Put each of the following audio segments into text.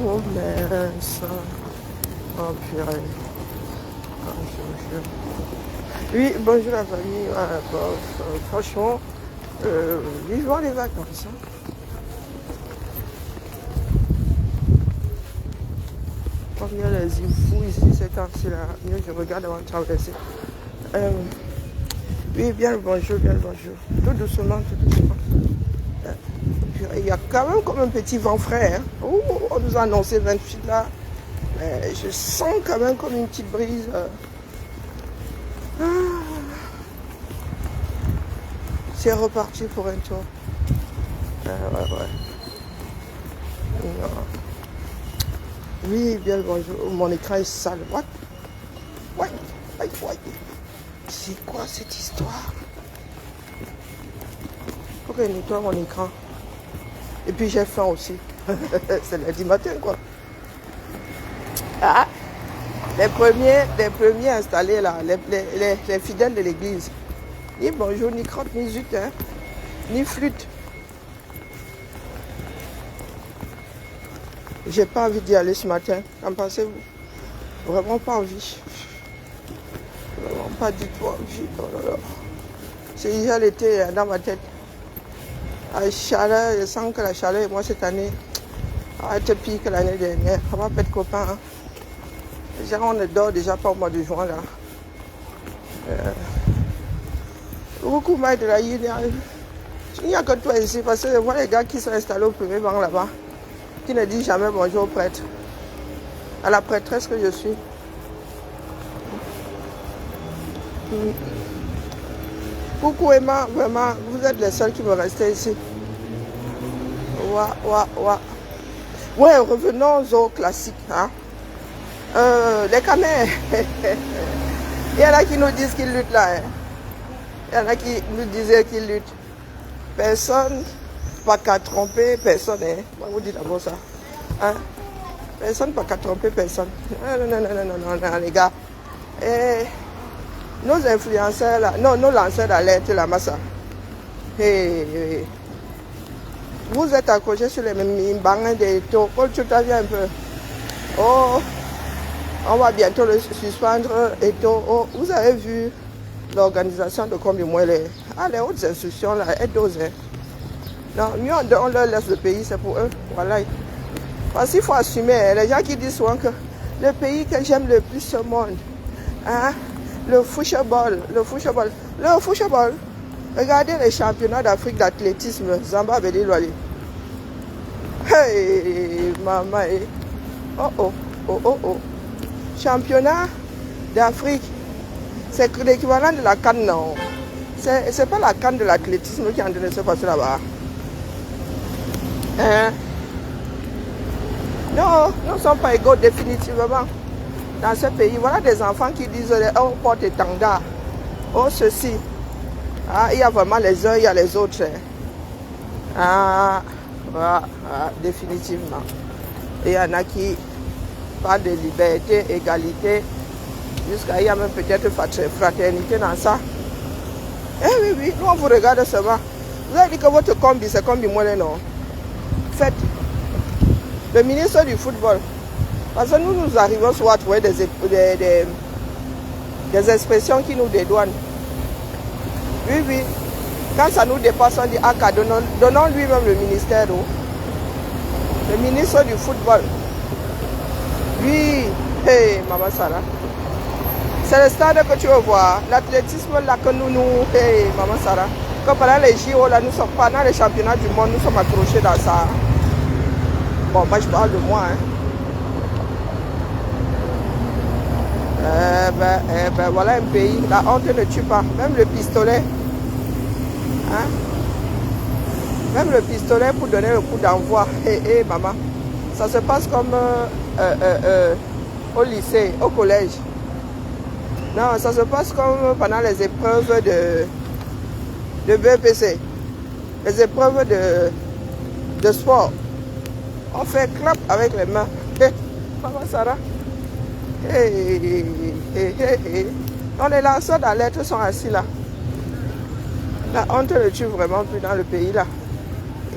promesse. Oh purée. Oui, bonjour la famille. Franchement, vivement les vacances. Comme il y a les fous ici, ces temps-ci-là, je regarde avant de traverser. Oui, bien le bonjour, bien le bonjour. Tout doucement, tout doucement. Il y a quand même comme un petit vent frais. Hein. Oh, on nous a annoncé 28 là. Mais je sens quand même comme une petite brise. C'est reparti pour un tour. Ouais. Non. Oui, bien le bonjour. Mon écran est sale. What? Ouais. C'est quoi cette histoire? Faut que je nettoie mon écran. Et puis j'ai faim aussi. C'est lundi matin quoi. Ah, les premiers installés là, les fidèles de l'église. Ni bonjour, ni crotte, ni zut, hein, ni flûte. J'ai pas envie d'y aller ce matin. Qu'en pensez-vous? Vraiment pas envie. Vraiment pas du tout envie. Oh là là. C'est déjà l'été dans ma tête. La chaleur, je sens que la chaleur et moi cette année va être pire que l'année dernière. On va pas être copains. Hein. Déjà, on ne dort déjà pas au mois de juin là. Beaucoup mal de la Yéni. Il n'y a que toi ici parce que je vois les gars qui sont installés au premier banc là-bas qui ne disent jamais bonjour au prêtre. À la prêtresse que je suis. Coucou Emma, vraiment, vous êtes les seuls qui me restaient ici. Ouais, revenons aux classiques. Hein. Les camers. Il y en a qui nous disent qu'ils luttent là. Hein. Il y en a qui nous disaient qu'ils luttent. Personne, pas qu'à tromper personne. Hein. Moi, vous dites d'abord ça. Hein? Personne, pas qu'à tromper personne. Non, les gars. Et nos influenceurs là, non, nos lanceurs d'alerte là, massa. Hey. Vous êtes accrochés sur les mêmes bancs des taux. Oh, tu t'as vu un peu. Oh, on va bientôt le suspendre et tout. Oh, vous avez vu l'organisation de combien moins les hautes institutions là, elles dosent. Hein. Non, mieux on leur laisse le pays, c'est pour eux. Voilà. Parce qu'il faut assumer, hein, les gens qui disent souvent que le pays que j'aime le plus au monde, hein, le football. Regardez les championnats d'Afrique d'athlétisme, Zamba Beli Lwali. Hey, maman. Oh. Championnat d'Afrique, c'est l'équivalent de la CAN, non. C'est pas la CAN de l'athlétisme qui est en train de se passer là-bas. Hein? Non, nous ne sommes pas égaux définitivement dans ce pays. Voilà des enfants qui disent oh, porte étendard, oh ceci. Ah, il y a vraiment les uns, il y a les autres. Définitivement. Et il y en a qui parlent de liberté, égalité, jusqu'à il y a même peut-être fraternité dans ça. Eh oui, nous on vous regarde seulement. Vous avez dit que votre combi, c'est combi moins non. Faites. Le ministre du football. Parce que nous arrivons souvent à trouver des expressions qui nous dédouanent. Oui. Quand ça nous dépasse, on dit donnons lui-même le ministère. Oh. Le ministre du football. Oui, hey, Maman Sarah. C'est le stade que tu veux voir. L'athlétisme là que nous, hey, Maman Sarah. Comme pendant les JO, là, nous sommes pendant les championnats du monde, nous sommes accrochés dans ça. Bon, moi je parle de moi. Hein. Voilà un pays, la honte ne tue pas. Même le pistolet. Hein? Même le pistolet pour donner le coup d'envoi. Maman. Ça se passe comme au lycée, au collège. Non, ça se passe comme pendant les épreuves de BPC. Les épreuves de sport. On fait clap avec les mains. Maman Sarah. Donc les lanceurs d'alerte sont assis là. La honte ne tue vraiment plus dans le pays là.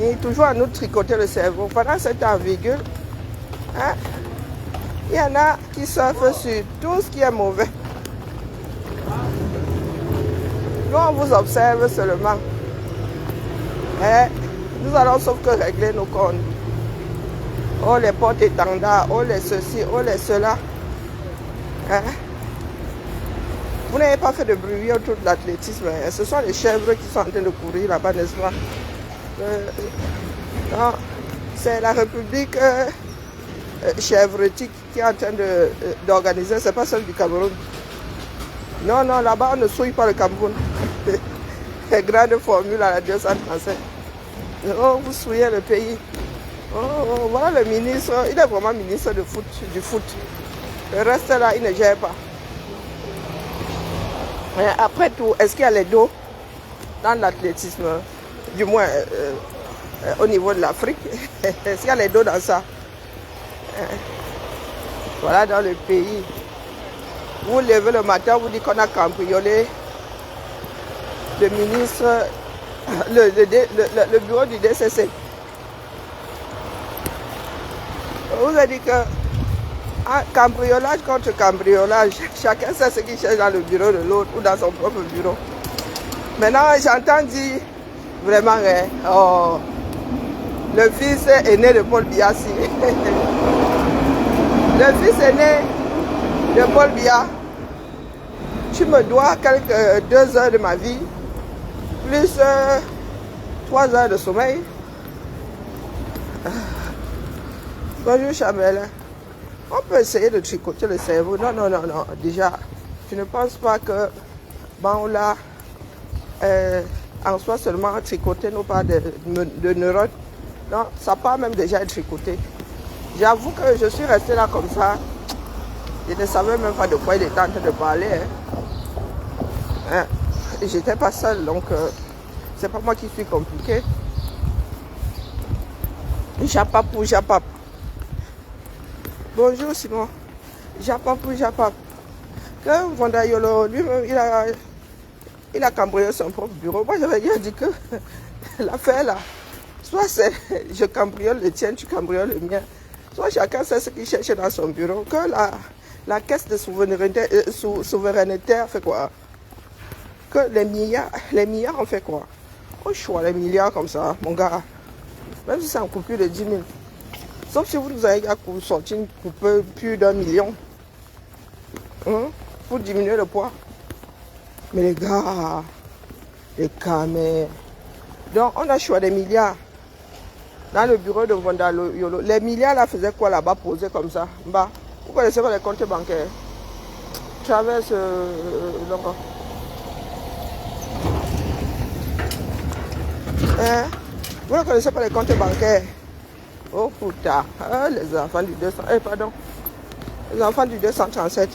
Et toujours à nous tricoter le cerveau. Pendant cette en virgule, Hein? Il y en a qui surfent sur tout ce qui est mauvais. Nous, on vous observe seulement. Nous allons sauf que régler nos comptes. Oh, les porte-étendards, oh, les ceci, oh, les cela. Hein? Vous n'avez pas fait de bruit autour de l'athlétisme. Hein? Ce sont les chèvres qui sont en train de courir là-bas, n'est-ce pas? Non, c'est la République chèvretique qui est en train d'organiser. C'est pas celle du Cameroun. Non, non, là-bas, on ne souille pas le Cameroun. Les grandes formules à la 237. Oh, vous souillez le pays. Oh, voilà le ministre. Il est vraiment ministre du foot. Le reste là, il ne gère pas. Et après tout, est-ce qu'il y a les dos dans l'athlétisme? Du moins, au niveau de l'Afrique. Est-ce qu'il y a les dos dans ça? Voilà, dans le pays. Vous levez le matin, vous dites qu'on a cambriolé le ministre, le bureau du DCC. Vous avez dit que cambriolage contre cambriolage, chacun sait ce qu'il cherche dans le bureau de l'autre ou dans son propre bureau. Maintenant, j'entends dire vraiment, oh, le fils aîné de Paul Biya. Le fils aîné de Paul Biya, tu me dois 2 heures de ma vie, plus 3 heures de sommeil. Bonjour Chamel. On peut essayer de tricoter le cerveau. Non, non, non, non. Déjà, je ne pense pas que Bangola en soit seulement tricoter nos pas de neurones. Non, ça part même déjà être tricoté. J'avoue que je suis resté là comme ça. Je ne savais même pas de quoi il était en train de parler. J'étais pas seule, donc c'est pas moi qui suis compliqué. Japapou, Japap. Bonjour Simon. Japapou, Japap. Que Vondayolo, lui-même, il a cambriolé son propre bureau. Moi, j'avais déjà dit que l'affaire là, soit c'est je cambriole le tien, tu cambrioles le mien. Soit chacun sait ce qu'il cherche dans son bureau. Que la caisse de souveraineté fait quoi? Que les milliards on fait quoi? Oh, choix les milliards comme ça, mon gars. Même si c'est en coupure de 10 000. Sauf si vous nous avez sorti une coupure plus d'1 million. Hein? Pour diminuer le poids. Mais les gars, mais... Donc on a choisi des milliards. Dans le bureau de Vondayolo. Les milliards là faisaient quoi là-bas, posés comme ça? Bah, vous connaissez pas les comptes bancaires? Traverse l'endroit. Vous ne connaissez pas les comptes bancaires? Oh putain, les enfants du 200, pardon, les enfants du 237.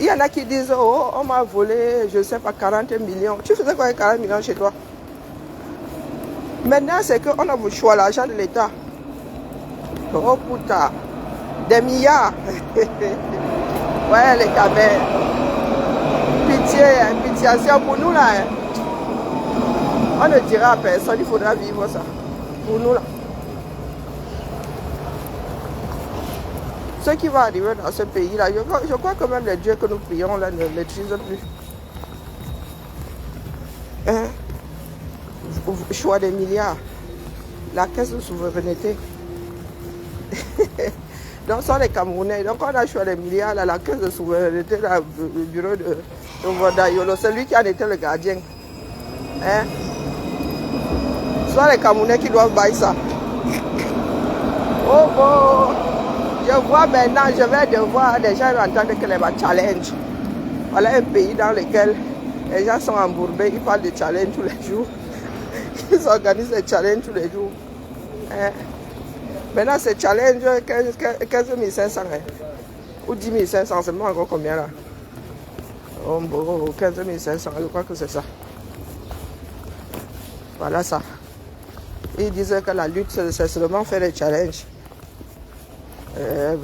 Il y en a qui disent, oh, on m'a volé, je ne sais pas, 40 millions. Tu faisais quoi avec 40 millions chez toi? Maintenant, c'est qu'on a votre choix, l'argent de l'État. Oh putain, des milliards. Ouais, les gamins. Pitié, c'est pour nous là. Hein. On ne dira à personne, il faudra vivre ça. Pour nous là. Ce qui va arriver dans ce pays-là, je crois que même les dieux que nous prions là ne maîtrisent plus. Hein? Choix des milliards. La caisse de souveraineté. Donc, ce sont les Camerounais. Donc, on a choisi des milliards là, la caisse de souveraineté, là, le bureau de Vondayolo. C'est lui qui en était le gardien. Hein? Ce sont les Camerounais qui doivent bailler ça. Oh, oh! Je vois maintenant, je vais devoir, les gens entendre que les challenge. Voilà un pays dans lequel les gens sont embourbés, ils parlent de challenge tous les jours. Ils organisent des challenges tous les jours. Hein? Maintenant, c'est challenge 15 500 hein? Ou 10 500, c'est moi encore combien là? Oh, 15 500, je crois que c'est ça. Voilà ça. Ils disaient que la lutte, c'est seulement faire des challenges. Je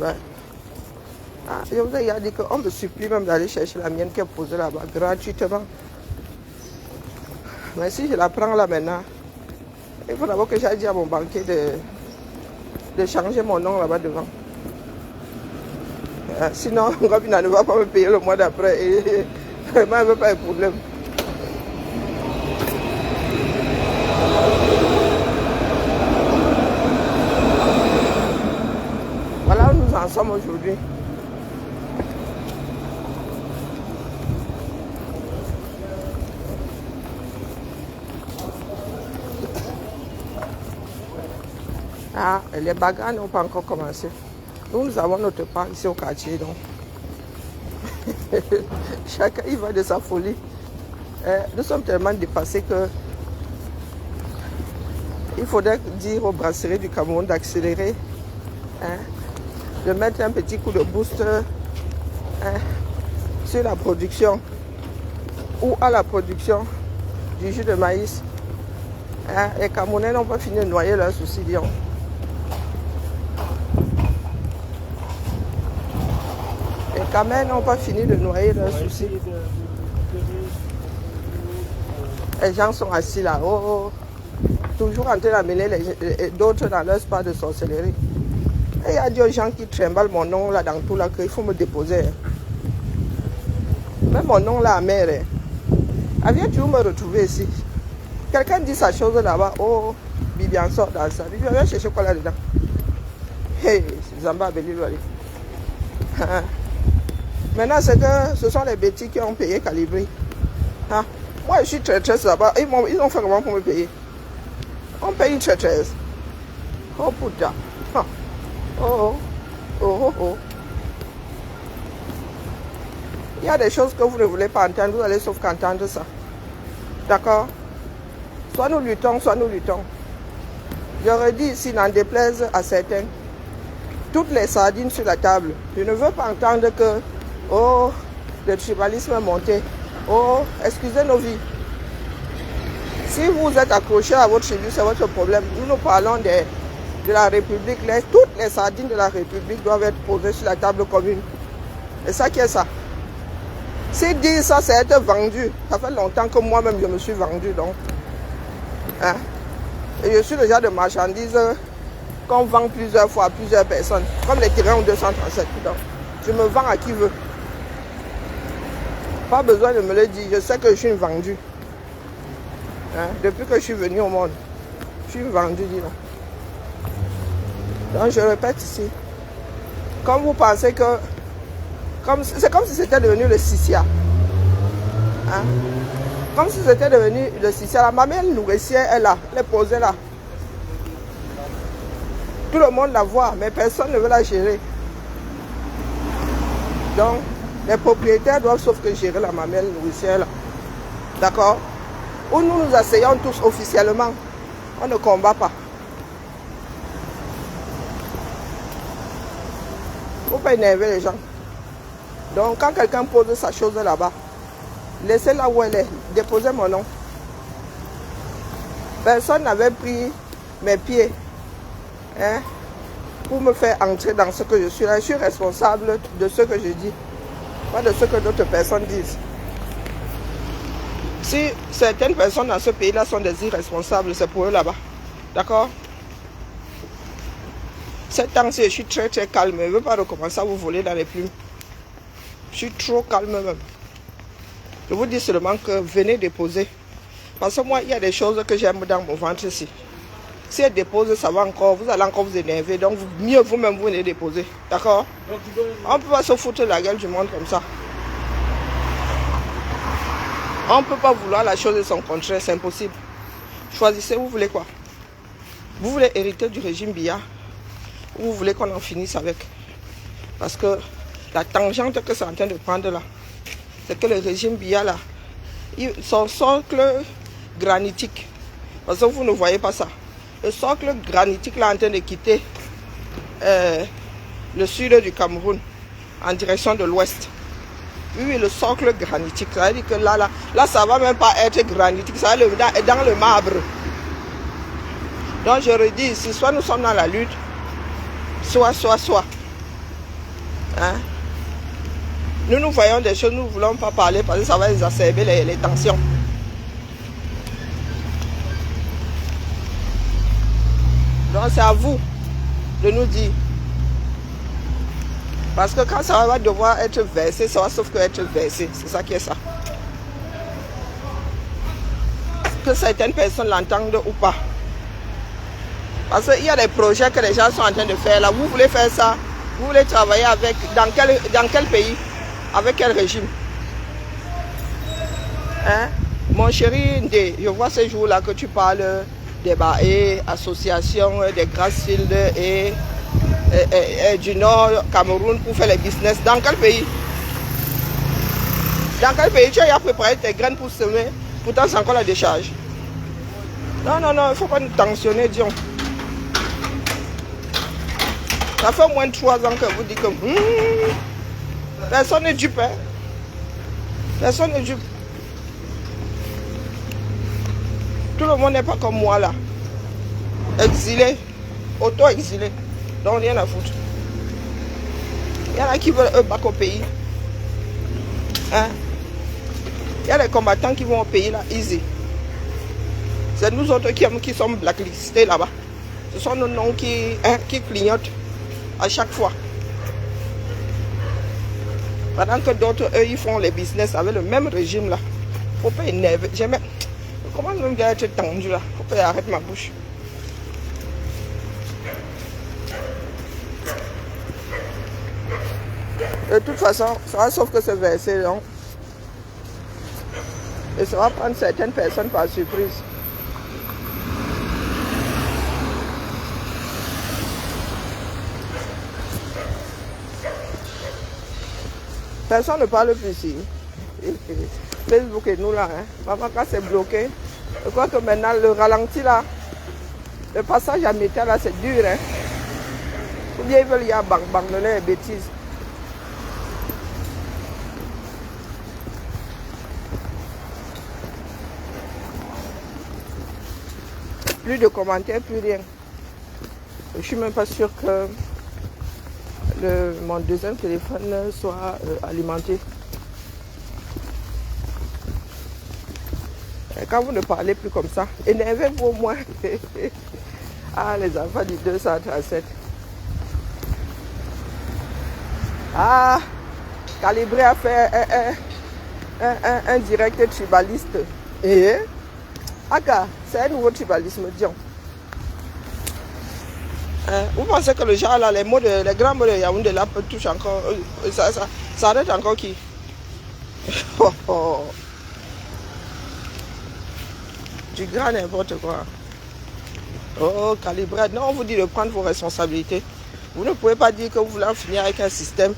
vous ai dit qu'on me supplie même d'aller chercher la mienne qui est posée là-bas gratuitement. Mais si je la prends là maintenant, il faut d'abord que j'aille dire à mon banquier de de changer mon nom là-bas devant. Sinon, Robina ne va pas me payer le mois d'après et vraiment, elle ne veut pas de problème. Voilà où nous en sommes aujourd'hui. Ah, les bagarres n'ont pas encore commencé. Nous avons notre part ici au quartier, donc chacun y va de sa folie. Nous sommes tellement dépassés que il faudrait dire aux brasseries du Cameroun d'accélérer, de mettre un petit coup de boost sur la production ou à la production du jus de maïs. Les Camerounais n'ont pas fini de noyer leurs soucis, disons. Les Camerounais n'ont pas fini de noyer leurs soucis. Les gens sont assis là, toujours en train d'amener d'autres dans leur spa de sorcellerie. Et il y a des gens qui trimballent mon nom là dans tout là, qu'il faut me déposer. Même mon nom là, mère. Viens toujours me retrouver ici. Quelqu'un dit sa chose là-bas, oh, Bibian sort dans ça. Bibian, viens chercher quoi là-dedans? Hey, Zamba Belilwali. Maintenant, c'est que ce sont les bêtis qui ont payé Calibri. Moi, je suis traîtresse là-bas. Ils ont fait comment pour me payer? On paye une traîtresse. Oh putain. Oh. Il y a des choses que vous ne voulez pas entendre, vous allez sauf qu'entendre ça. D'accord? Soit nous luttons, soit nous luttons. J'aurais dit ici, n'en déplaise à certains, toutes les sardines sur la table. Je ne veux pas entendre que, oh, le tribalisme est monté. Oh, excusez nos vies. Si vous êtes accroché à votre tribu, c'est votre problème. Nous parlons de la République. Toutes les sardines de la République doivent être posées sur la table commune. Et ça qui est ça. Si dire ça, c'est être vendu. Ça fait longtemps que moi-même, je me suis vendu. Donc, Et je suis le genre de marchandise qu'on vend plusieurs fois à plusieurs personnes. Comme les terrains 237. Donc, je me vends à qui veut. Pas besoin de me le dire. Je sais que je suis une vendue. Depuis que je suis venu au monde, je suis une vendue, dis donc. Donc je répète ici. Comme vous pensez que... C'est comme si c'était devenu le Sissia. Comme si c'était devenu le Sissia. La mamelle nourricière est là. Elle est posée là. Tout le monde la voit, mais personne ne veut la gérer. Donc, les propriétaires doivent sauf que gérer la mamelle nourricière là. D'accord? Où nous nous asseyons tous officiellement. On ne combat pas. Il ne faut pas énerver les gens. Donc, quand quelqu'un pose sa chose là-bas, laissez-la où elle est. Déposez mon nom. Personne n'avait pris mes pieds pour me faire entrer dans ce que je suis là. Je suis responsable de ce que je dis, pas de ce que d'autres personnes disent. Si certaines personnes dans ce pays-là sont des irresponsables, c'est pour eux là-bas. D'accord? Cette temps-ci, je suis très très calme. Je ne veux pas recommencer à vous voler dans les plumes. Je suis trop calme même. Je vous dis seulement que venez déposer. Parce que moi, il y a des choses que j'aime dans mon ventre ici. Si elle dépose, ça va encore. Vous allez encore vous énerver. Donc, mieux vous-même, vous venez déposer. D'accord? On ne peut pas se foutre la gueule du monde comme ça. On ne peut pas vouloir la chose et son contraire. C'est impossible. Choisissez, vous voulez quoi? Vous voulez hériter du régime Biya ou vous voulez qu'on en finisse avec? Parce que la tangente que c'est en train de prendre là, c'est que le régime Biya là, son socle granitique, parce que vous ne voyez pas ça, le socle granitique là en train de quitter le sud du Cameroun en direction de l'ouest. Oui, le socle granitique, ça veut dire que là, ça va même pas être granitique, ça va être dans le marbre. Donc je redis ici, soit nous sommes dans la lutte, soit. Nous voyons des choses, nous ne voulons pas parler parce que ça va exacerber les tensions. Donc c'est à vous de nous dire. Parce que quand ça va devoir être versé, ça va sauf que être versé. C'est ça qui est ça. Que certaines personnes l'entendent ou pas. Parce qu'il y a des projets que les gens sont en train de faire là. Vous voulez faire ça? Vous voulez travailler avec... Dans quel pays? Avec quel régime? Hein? Mon chéri Ndé, je vois ces jours-là que tu parles des BAE, associations des Grassfields et du Nord, Cameroun, pour faire les business. Dans quel pays? Dans quel pays tu as préparé tes graines pour semer? Pourtant, c'est encore la décharge. Non, non, non, il ne faut pas nous tensionner, disons. Ça fait au moins 3 ans que vous dites que personne n'est dupe. Hein? Personne n'est dupe. Tout le monde n'est pas comme moi là. Exilé, auto-exilé. Donc rien à foutre. Il y en a qui veulent eux battre au pays. Hein? Il y a les combattants qui vont au pays là, easy. C'est nous autres qui sommes blacklistés là-bas. Ce sont nos noms qui clignotent à chaque fois. Pendant que d'autres, eux, ils font les business avec le même régime là. Faut pas énerver. Comment même bien être tendu là? Faut pas arrêter ma bouche. De toute façon, ça va sauf que c'est versé long. Et ça va prendre certaines personnes par surprise. Personne ne parle plus ici. Facebook et nous là. Hein. Maman, quand c'est bloqué, je crois que maintenant le ralenti là, le passage à métal là, c'est dur. Hein. Ou bien ils veulent y abandonner les bêtises. Plus de commentaires, plus rien. Je ne suis même pas sûr que mon deuxième téléphone soit alimenté. Et quand vous ne parlez plus comme ça, énervez-vous au moins. Ah, les enfants du 237. Ah, Calibré a fait un direct tribaliste. Et Aka, c'est un nouveau tribalisme, disons. Vous pensez que le genre là, les grands mots de Yaoundé là touchent encore, ça arrête encore qui? Du grand n'importe quoi. Oh, Calibré, non, on vous dit de prendre vos responsabilités. Vous ne pouvez pas dire que vous voulez en finir avec un système,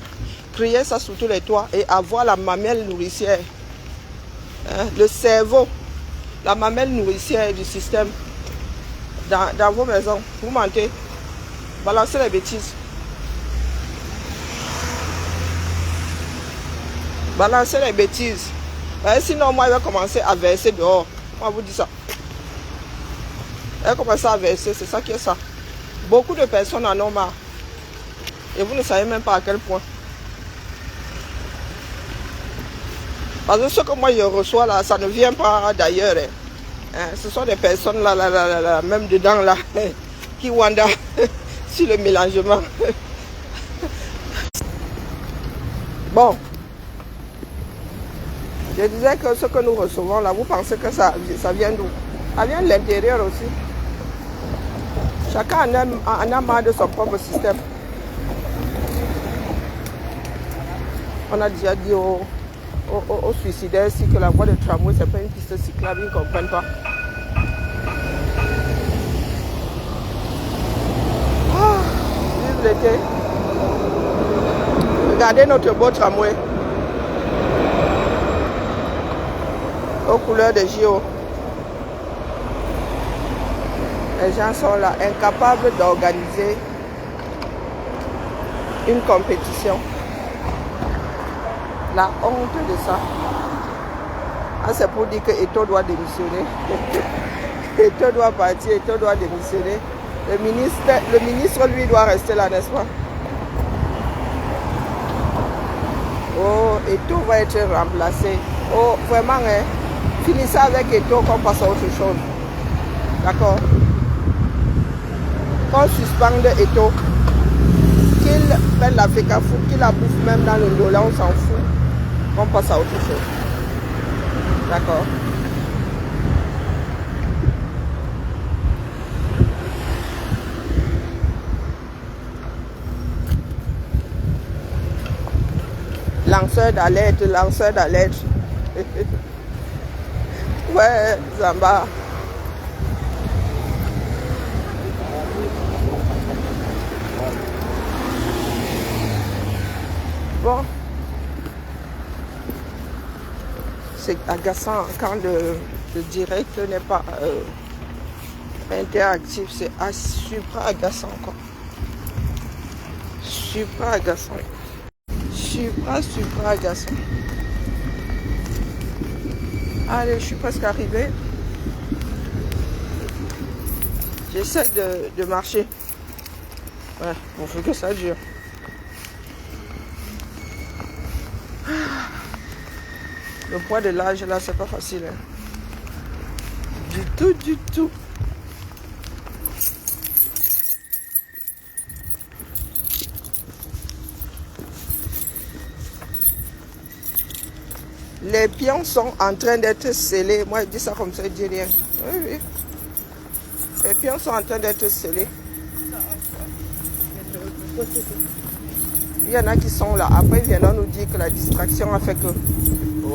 créer ça sur tous les toits et avoir la mamelle nourricière. Hein, le cerveau, la mamelle nourricière du système dans vos maisons. Vous mentez. Balancez les bêtises. Balancez les bêtises. Sinon, moi, il va commencer à verser dehors. Moi, je vous dis ça. Il va commencer à verser, c'est ça qui est ça. Beaucoup de personnes en ont marre. Et vous ne savez même pas à quel point. Parce que ce que moi, je reçois là, ça ne vient pas d'ailleurs. Hein. Ce sont des personnes là, même dedans là, qui wanda. Sur le mélangement. Bon. Je disais que ce que nous recevons là, vous pensez que ça vient d'où? Ça vient de l'intérieur aussi. Chacun en a marre de son propre système. On a déjà dit aux suicidaires ici que la voie de tramway, c'est pas une piste cyclable, ils ne comprennent pas. L'été. Regardez notre beau tramway aux couleurs des JO. Les gens sont là, incapables d'organiser une compétition. La honte de ça. Ah, c'est pour dire que Eto'o doit démissionner. Eto'o doit partir, Eto'o doit démissionner. Le ministre, lui, doit rester là, n'est-ce pas? Oh, Eto'o va être remplacé. Oh, vraiment, hein? Finissez avec Eto'o qu'on passe à autre chose. D'accord? qu'on suspende Eto, qu'il prenne la fécafou, qu'il la bouffe même dans le dos, là on s'en fout, on passe à autre chose. D'accord? Lanceur d'alerte, lanceur d'alerte. Ouais, Zamba. Bon. C'est agaçant quand le direct n'est pas interactif. C'est super agaçant, quoi. Super agaçant. Super agaçant. Allez, je suis presque arrivée. J'essaie de marcher. Ouais, bon, faut que ça dure. Le poids de l'âge, là, c'est pas facile. Hein. Du tout. Les pions sont en train d'être scellés. Moi, je dis ça comme ça, je dis rien. Oui. Les pions sont en train d'être scellés. Il y en a qui sont là. Après, ils viendront nous dire que la distraction a fait que...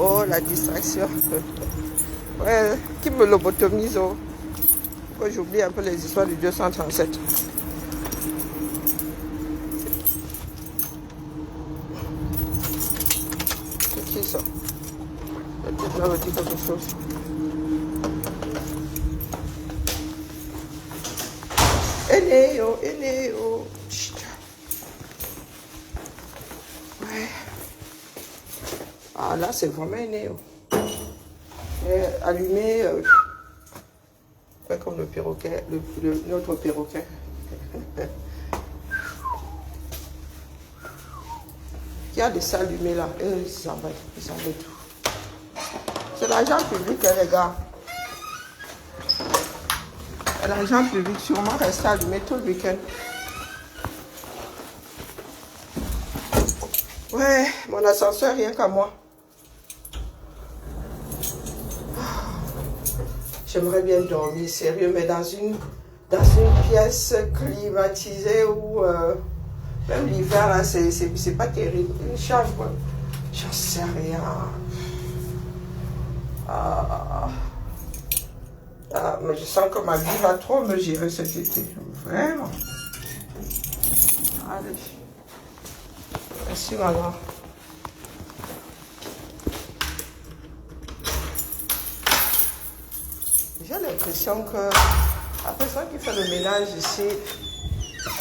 Oh, la distraction. Ouais, qui me lobotomise, oh. Pourquoi j'oublie un peu les histoires du 237. C'est qui ça? Peut-être là, me dit quelque chose. Eneo. Ouais. Ah, là, c'est vraiment Eneo. Allumé, comme le perroquet, notre perroquet. Il y a des salles allumées là. Ils s'en vont tout. C'est l'argent public, hein, les gars. L'argent public sûrement reste allumé tout le week-end. Ouais, mon ascenseur, rien qu'à moi. J'aimerais bien dormir, sérieux, mais dans une pièce climatisée où même l'hiver, là, c'est pas terrible. Une chambre, j'en sais rien. Mais je sens que ma vie va trop me gérer cet été. Vraiment. Allez. Merci, maman. J'ai l'impression que la personne qui fait le ménage ici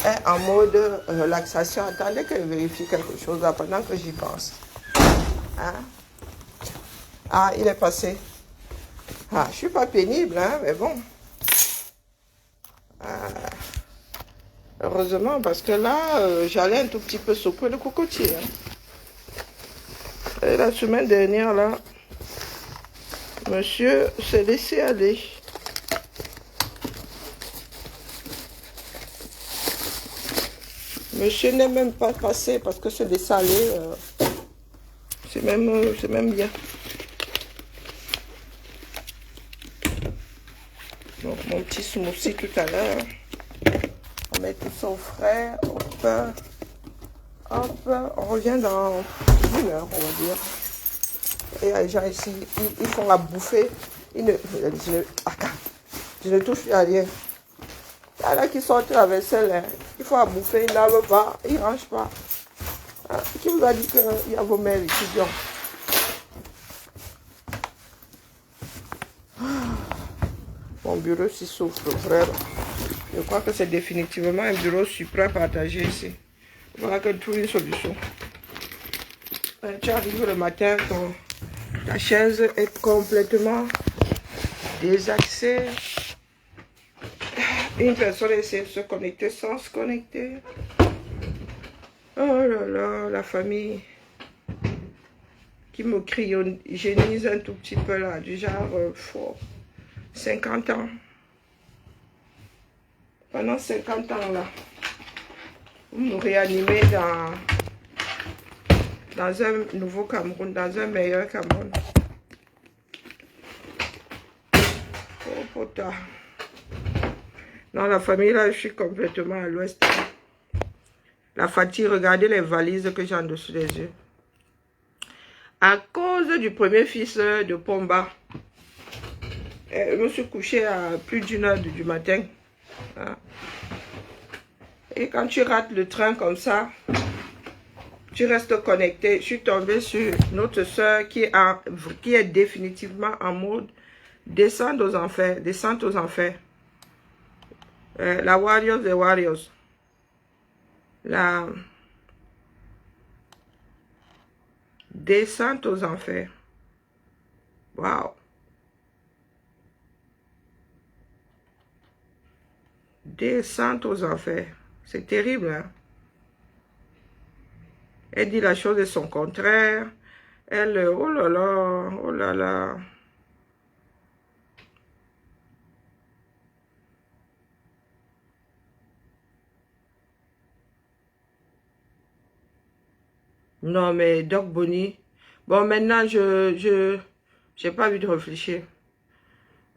est en mode relaxation. Attendez que je vérifie quelque chose là pendant que j'y pense. Hein? Ah, il est passé. Ah, je ne suis pas pénible, hein, mais bon. Heureusement, parce que là, j'allais un tout petit peu secouer le cocotier. Hein. Et la semaine dernière, là, monsieur s'est laissé aller. Monsieur n'est même pas passé parce que se laisser aller, c'est même bien. Donc, mon petit smoothie tout à l'heure. On met tout ça au frais. Hop, on revient dans 1 heure, on va dire. Et les gens ici, ils font à bouffer. Je ne touche à rien. Il y en a qui sortent la vaisselle. Hein. Il faut à bouffer, ils n'avent pas, ils ne rangent pas. Hein? Qui vous a dit qu'il y a vos mères étudiants? Mon bureau s'y souffre vraiment. Je crois que c'est définitivement un bureau super partagé ici. Voilà que trouve une solution. Tu arrives le matin, ta chaise est complètement désaxée. Une personne essaie de se connecter sans se connecter. Oh là là, la famille qui me cryogénise un tout petit peu là, du genre 50 ans. pendant 50 ans là. Vous me réanimez dans un nouveau Cameroun, dans un meilleur Cameroun. Oh putain. Non, la famille là, je suis complètement à l'ouest. La fatigue, regardez les valises que j'ai en dessous des yeux. À cause du premier fils de Pomba, je me suis couché à plus d'1 heure du matin. Et quand tu rates le train comme ça, tu restes connecté. Je suis tombée sur notre soeur qui est définitivement en mode descente aux enfers. Descente aux enfers. La Warriors des Warriors. La descente aux enfers. Waouh. Descente aux enfers. C'est terrible, hein? Elle dit la chose de son contraire. Elle, oh là là, oh là là. Non, mais Doc Bonnie. Bon, maintenant, j'ai pas envie de réfléchir.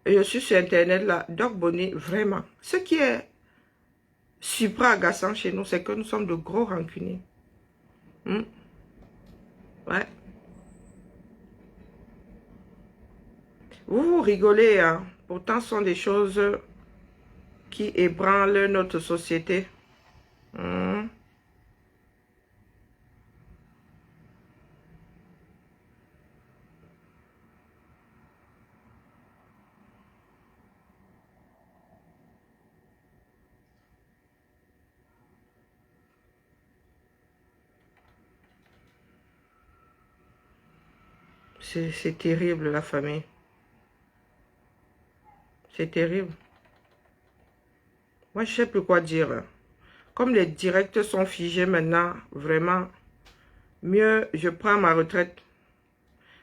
Je suis sur Internet, là. Doc Bonnie, vraiment. Ce qui est super agaçant chez nous, c'est que nous sommes de gros rancuniers. Ouais. Vous rigolez, hein. Pourtant, ce sont des choses qui ébranlent notre société. C'est terrible, la famille. C'est terrible. Moi, je ne sais plus quoi dire. Comme les directs sont figés maintenant, vraiment, mieux, je prends ma retraite.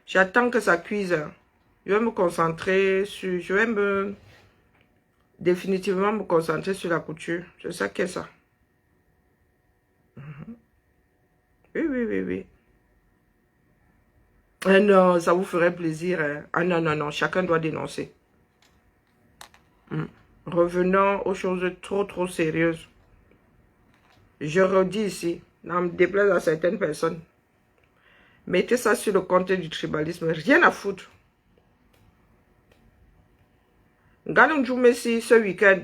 J'attends que ça cuise. Je vais me concentrer sur... Je vais définitivement me concentrer sur la couture. C'est ça qu'est ça. Oui, oui, oui, oui. Non, ça vous ferait plaisir. Hein. Ah non, non, non, chacun doit dénoncer. Revenons aux choses trop, trop sérieuses. Je redis ici, n'en me déplaise à certaines personnes. Mettez ça sur le compte du tribalisme, rien à foutre. Galon Messi ce week-end,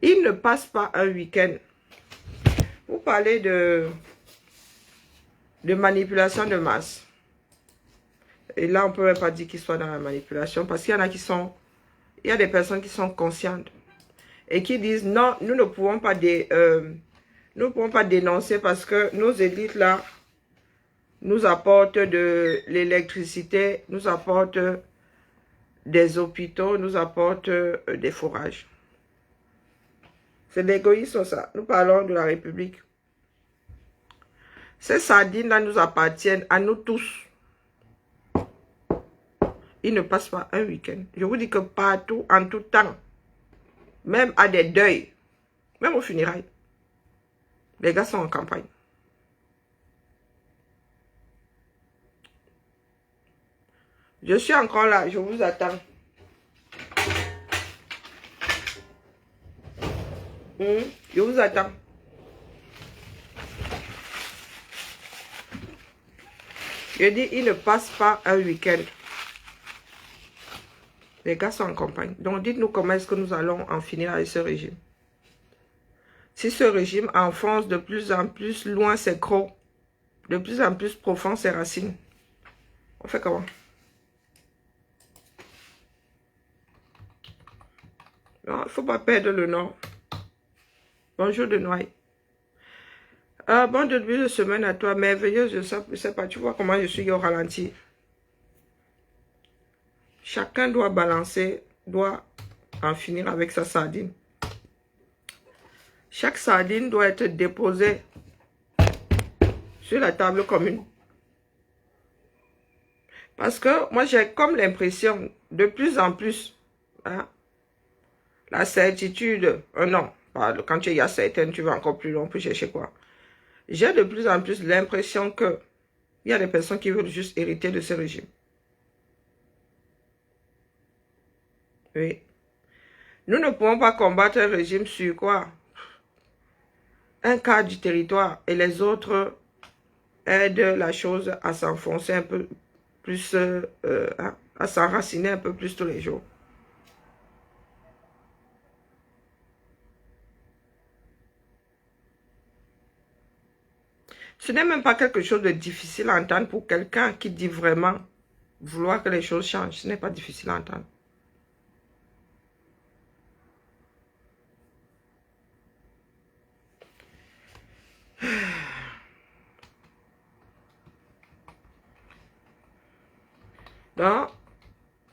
il ne passe pas un week-end. Vous parlez de manipulation de masse. Et là, on ne peut même pas dire qu'ils soient dans la manipulation parce qu'il y en a qui sont... Il y a des personnes qui sont conscientes et qui disent non, nous ne pouvons pas, dénoncer parce que nos élites là nous apportent de l'électricité, nous apportent des hôpitaux, nous apportent des fourrages. C'est l'égoïsme ça. Nous parlons de la République. Ces sardines là nous appartiennent à nous tous. Il ne passe pas un week-end. Je vous dis que partout, en tout temps, même à des deuils, même aux funérailles, les gars sont en campagne. Je suis encore là, je vous attends. Je vous attends. Je dis, il ne passe pas un week-end. Les gars sont en campagne. Donc, dites-nous comment est-ce que nous allons en finir avec ce régime. Si ce régime enfonce de plus en plus loin ses crocs, de plus en plus profond ses racines, on fait comment? Non, il ne faut pas perdre le nord. Bonjour de Noailles. Bon début de semaine à toi, merveilleuse, je sais pas, tu vois comment je suis au ralenti. Chacun doit balancer, doit en finir avec sa sardine. Chaque sardine doit être déposée sur la table commune. Parce que moi, j'ai comme l'impression, de plus en plus, hein, La certitude, non. Quand tu es à certaines, tu vas encore plus loin pour chercher quoi. J'ai de plus en plus l'impression que il y a des personnes qui veulent juste hériter de ce régime. Oui. Nous ne pouvons pas combattre un régime sur quoi? Un quart du territoire et les autres aident la chose à s'enfoncer un peu plus, à s'enraciner un peu plus tous les jours. Ce n'est même pas quelque chose de difficile à entendre pour quelqu'un qui dit vraiment vouloir que les choses changent. Ce n'est pas difficile à entendre. Donc,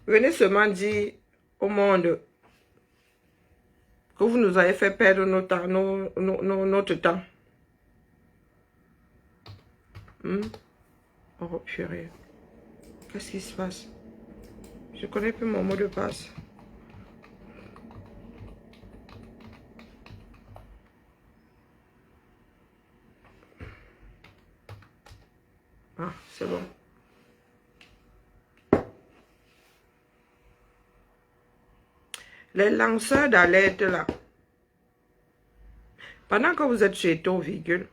venez seulement dire au monde que vous nous avez fait perdre notre temps. Oh purée. Qu'est-ce qui se passe? Je connais plus mon mot de passe. Ah, c'est bon. Les lanceurs d'alerte là. Pendant que vous êtes chez toi, virgule,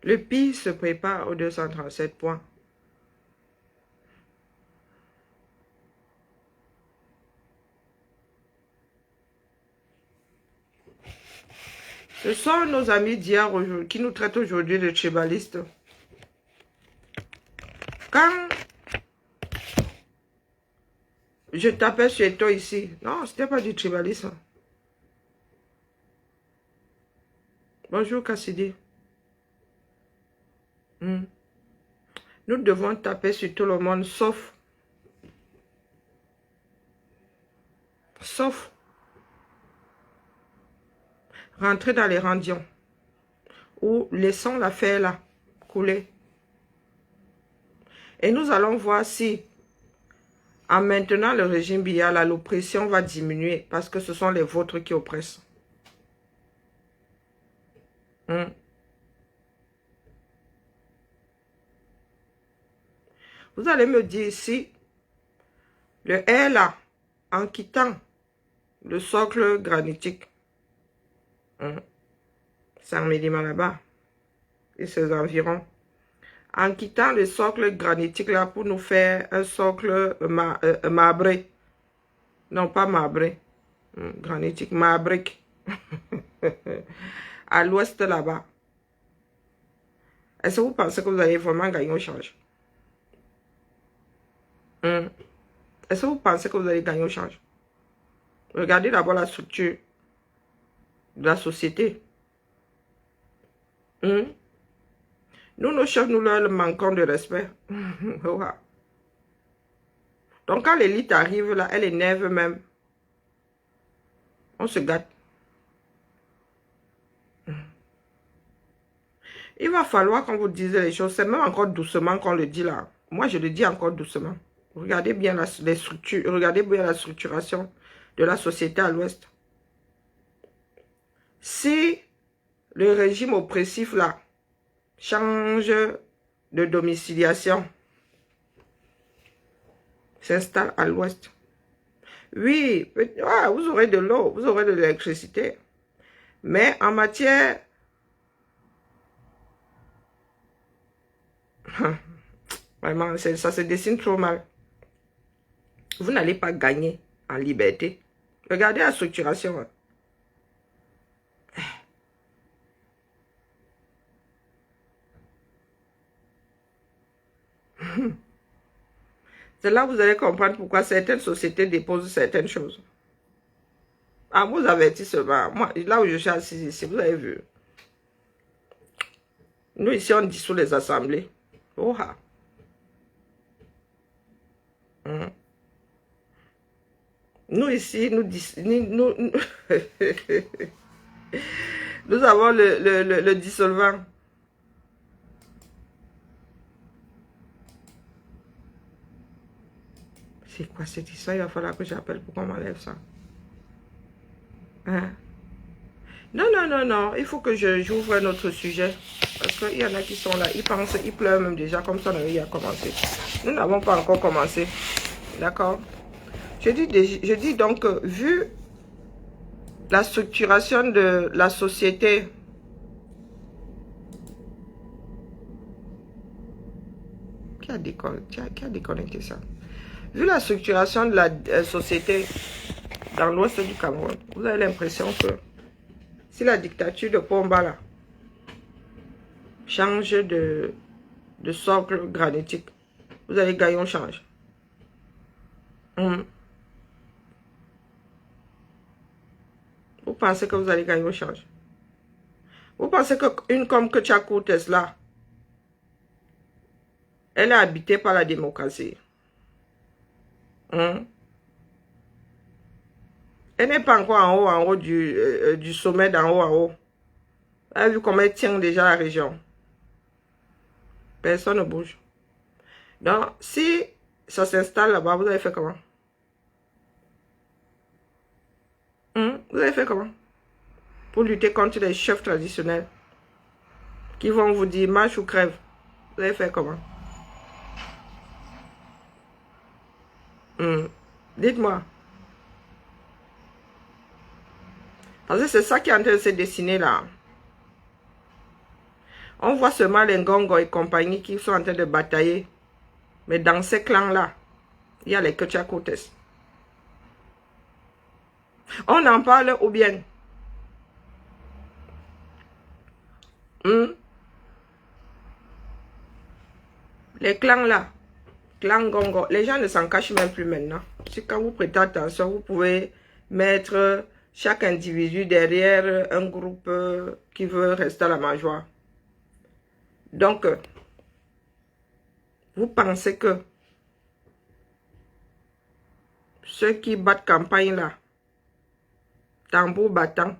le pire se prépare aux 237 points. Ce sont nos amis d'hier qui nous traitent aujourd'hui de tribalistes. Quand je tapais sur toi ici, non, c'était pas du tribalisme. Bonjour Cassidy. Nous devons taper sur tout le monde, sauf rentrer dans les rendions ou laissons l'affaire là couler. Et nous allons voir si, en maintenant le régime Biya, l'oppression va diminuer parce que ce sont les vôtres qui oppressent. Vous allez me dire si le R là, en quittant le socle granitique, Saint-Médima là-bas et ses environs, en quittant le socle granitique là pour nous faire un socle marbré, non pas marbré, granitique, marbrique, à l'ouest là-bas. Est-ce que vous pensez que vous allez vraiment gagner au change? Est-ce que vous pensez que vous allez gagner au change? Regardez d'abord la structure de la société. Nous, nos chefs, nous leur manquons de respect. Donc, quand l'élite arrive là, elle énerve même. On se gâte. Il va falloir qu'on vous dise les choses. C'est même encore doucement qu'on le dit là. Moi, je le dis encore doucement. Regardez bien les structures. Regardez bien la structuration de la société à l'ouest. Si le régime oppressif là change de domiciliation, s'installe à l'ouest. Oui, vous aurez de l'eau, vous aurez de l'électricité. Mais en matière... Vraiment, ça se dessine trop mal. Vous n'allez pas gagner en liberté. Regardez la structuration. C'est là que vous allez comprendre pourquoi certaines sociétés déposent certaines choses. Ah, vous avertis seulement. Moi, là où je suis assis ici, vous avez vu. Nous, ici, on dissout les assemblées. Oh, ah. Nous, ici, nous avons le dissolvant. C'est quoi cette histoire? Il va falloir que j'appelle pour qu'on m'enlève ça. Hein? Non, non, non, non. Il faut que j'ouvre un autre sujet. Parce qu'il y en a qui sont là. Ils pensent, ils pleurent même déjà comme ça. Il a commencé. Nous n'avons pas encore commencé. D'accord? Je dis donc que vu la structuration de la société, qui a déconnecté ça? Vu la structuration de la société dans l'ouest du Cameroun, vous avez l'impression que si la dictature de Pomba là, change de socle granitique, vous allez Gaillon change. Vous pensez que vous allez Gaillon change? Vous pensez qu'une comme que Tchakou Tesla, elle est habitée par la démocratie? Elle n'est pas encore en haut du sommet d'en haut en haut. Elle a vu comment elle tient déjà la région. Personne ne bouge. Donc, si ça s'installe là-bas, vous avez fait comment? Vous avez fait comment? Pour lutter contre les chefs traditionnels qui vont vous dire marche ou crève. Vous avez fait comment? Dites-moi. Parce que c'est ça qui est en train de se dessiner là. On voit seulement les Ngongo et compagnie qui sont en train de batailler. Mais dans ces clans-là, il y a les Ketchakotes. On en parle ou bien? Les clans-là, clan Ngongo, les gens ne s'en cachent même plus maintenant. Si quand vous prêtez attention, vous pouvez mettre chaque individu derrière un groupe qui veut rester à la mangeoire. Donc, vous pensez que ceux qui battent campagne là, tambour battant,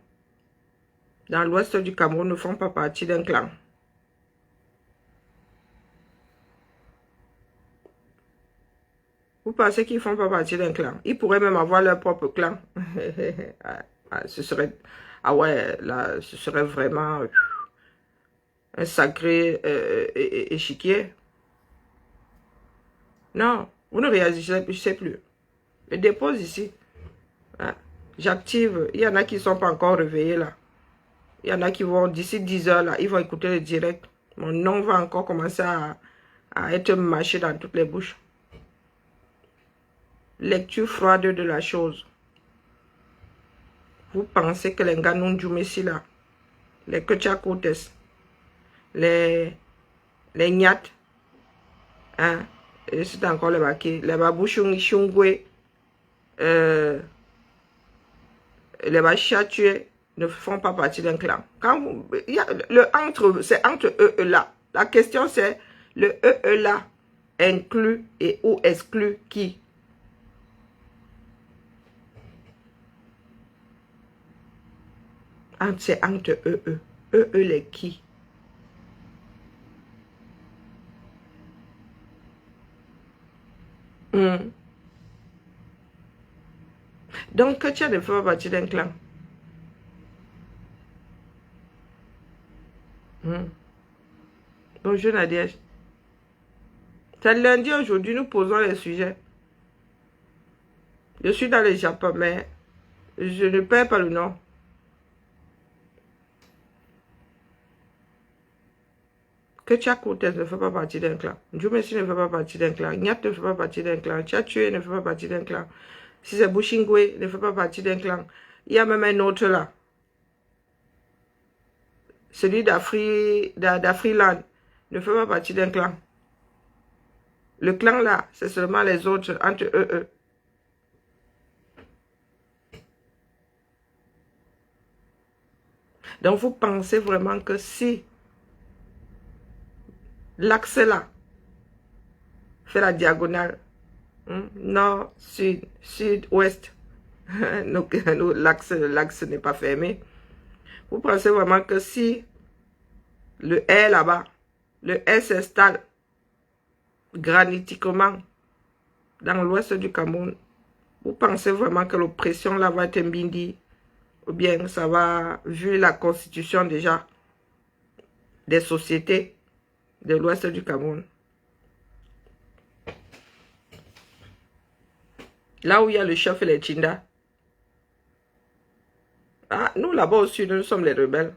dans l'ouest du Cameroun ne font pas partie d'un clan? Vous pensez qu'ils ne font pas partie d'un clan? Ils pourraient même avoir leur propre clan. Ce serait... Ah ouais, là, ce serait vraiment un sacré échiquier. Non, vous ne réagissez plus. Je dépose ici. Hein? J'active. Il y en a qui ne sont pas encore réveillés là. Il y en a qui vont, d'ici 10 heures là, ils vont écouter le direct. Mon nom va encore commencer à être mâché dans toutes les bouches. Lecture froide de la chose. Vous pensez que les Ngannou-Djoumessi là, les Ketchakotes, les Nyat, hein, et c'est encore le Baki, les Babouchungwe, les Bachatue ne font pas partie d'un clan. Quand il y a c'est entre eux là. La question c'est le eux là inclut et ou exclut qui? C'est entre eux. Eux les qui? Donc, que tu as ne fait pas partie d'un clan. Bonjour Nadia. C'est lundi aujourd'hui, nous posons les sujets. Je suis dans le Japon, mais je ne perds pas le nom. Ketchakotes ne fait pas partie d'un clan. Djoumessi ne fait pas partie d'un clan. Nyat ne fait pas partie d'un clan. Tchatue ne fait pas partie d'un clan. Si c'est Bouchingwe ne fait pas partie d'un clan. Il y a même un autre là. Celui d'Afriland ne fait pas partie d'un clan. Le clan là, c'est seulement les autres entre eux. Donc vous pensez vraiment que si l'axe là fait la diagonale, nord, sud, sud-ouest, l'axe n'est pas fermé. Vous pensez vraiment que si le R là-bas, le R s'installe granitiquement dans l'ouest du Cameroun, vous pensez vraiment que l'oppression là va être mbindi? Ou bien ça va, vu la constitution déjà des sociétés de l'ouest du Cameroun. Là où il y a le chef et les Tchinda. Ah, nous là-bas au sud, nous sommes les rebelles.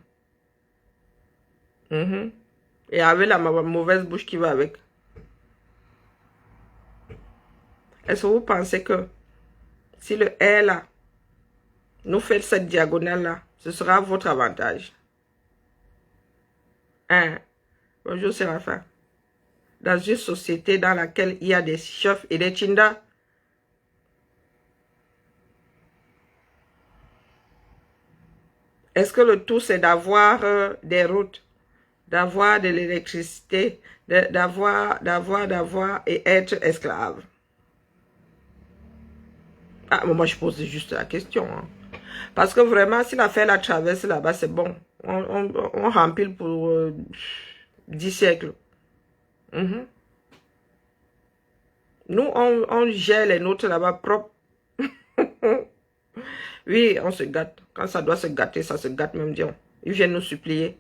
Et avec la mauvaise bouche qui va avec. Est-ce que vous pensez que si le R là, nous fait cette diagonale là, ce sera à votre avantage? Hein? Bonjour Séraphin. Dans une société dans laquelle il y a des chefs et des Tchinda, est-ce que le tout c'est d'avoir des routes, d'avoir de l'électricité, d'avoir et être esclave? Ah, moi je pose juste la question. Hein. Parce que vraiment, si l'affaire la traverse là-bas, c'est bon. On rempile pour 10 siècles. Nous, on gère les nôtres là-bas propres. Oui, on se gâte. Quand ça doit se gâter, ça se gâte même, disons. Ils viennent nous supplier.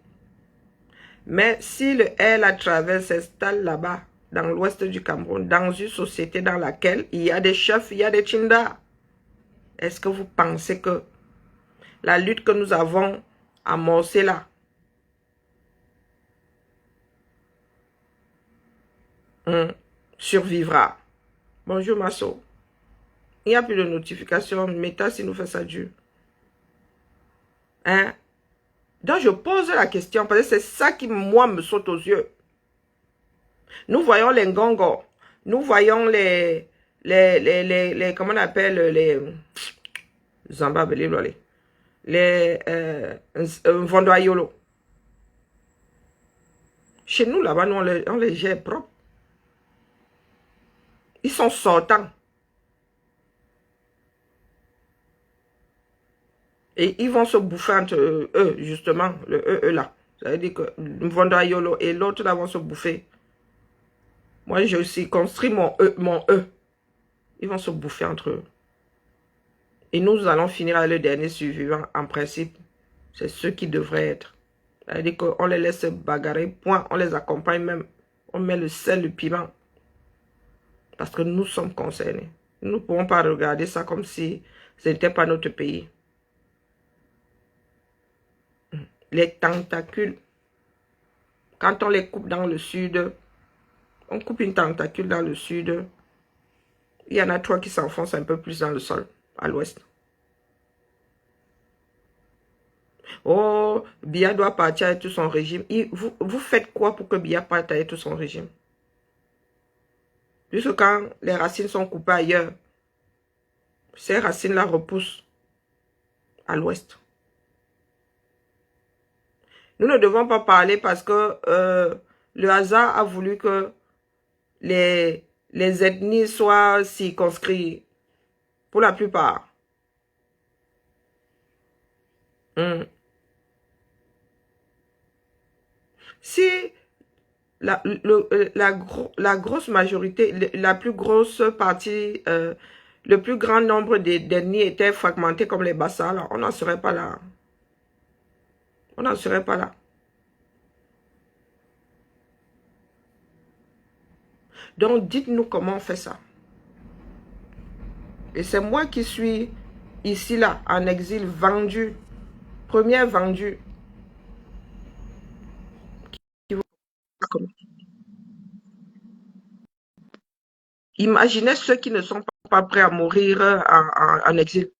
Mais si le R la traverse s'installe là-bas, dans l'ouest du Cameroun, dans une société dans laquelle il y a des chefs, il y a des Tchinda, est-ce que vous pensez que la lutte que nous avons amorcée là, survivra? Bonjour Masso. Il n'y a plus de notification. Meta, si nous fait ça dur. Hein? Donc je pose la question parce que c'est ça qui, moi, me saute aux yeux. Nous voyons les Ngongo. Nous voyons les comment on appelle, les Zamba, les Vondoayolo. Chez nous, là-bas, nous, on les gère propres. Ils sont sortants. Et ils vont se bouffer entre eux, justement, le eux là. Ça veut dire que Vondoayolo et l'autre là vont se bouffer. Moi, je aussi construit mon E. Ils vont se bouffer entre eux. Et nous allons finir avec le dernier survivant, en principe. C'est ceux qui devraient être. C'est-à-dire qu'on les laisse se bagarrer, point. On les accompagne même. On met le sel, le piment. Parce que nous sommes concernés. Nous ne pouvons pas regarder ça comme si ce n'était pas notre pays. Les tentacules. Quand on les coupe dans le sud, on coupe une tentacule dans le sud, il y en a 3 qui s'enfoncent un peu plus dans le sol, à l'ouest. Oh, Biya doit partir avec tout son régime. Vous faites quoi pour que Biya parte avec tout son régime? Puisque quand les racines sont coupées ailleurs, ces racines-là repoussent à l'ouest. Nous ne devons pas parler parce que le hasard a voulu que les ethnies soient circonscrites pour la plupart. Si la grosse majorité, la plus grosse partie, le plus grand nombre d'ethnies étaient fragmentés comme les Bassa, on n'en serait pas là. On n'en serait pas là. Donc, dites-nous comment on fait ça. Et c'est moi qui suis ici, là, en exil, vendu. Première vendue. Imaginez ceux qui ne sont pas prêts à mourir en exil.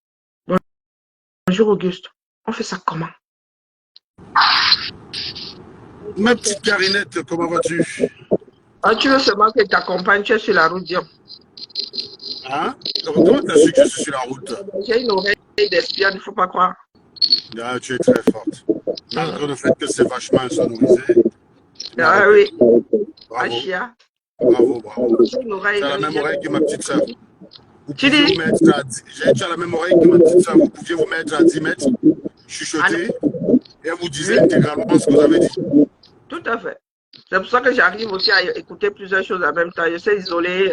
Bonjour Auguste. On fait ça comment? Ma petite Karinette, comment vas-tu? Ah, tu veux seulement que t'accompagne, tu es sur la route, Dion. Hein? Comment tu as su que je suis sur la route? J'ai une oreille d'espionne, il ne faut pas croire. Ah, tu es très forte. Malgré le fait que c'est vachement insonorisé. Ah oui. Bravo. Achia. Bravo, bravo. Tu as la même oreille que ma petite soeur. Tu dis? Tu as la même oreille que ma petite soeur. Vous pouviez vous mettre à 10 mètres, chuchoter, et elle vous disait intégralement ce que vous avez dit. Tout à fait. C'est pour ça que j'arrive aussi à écouter plusieurs choses en même temps. Je sais isoler.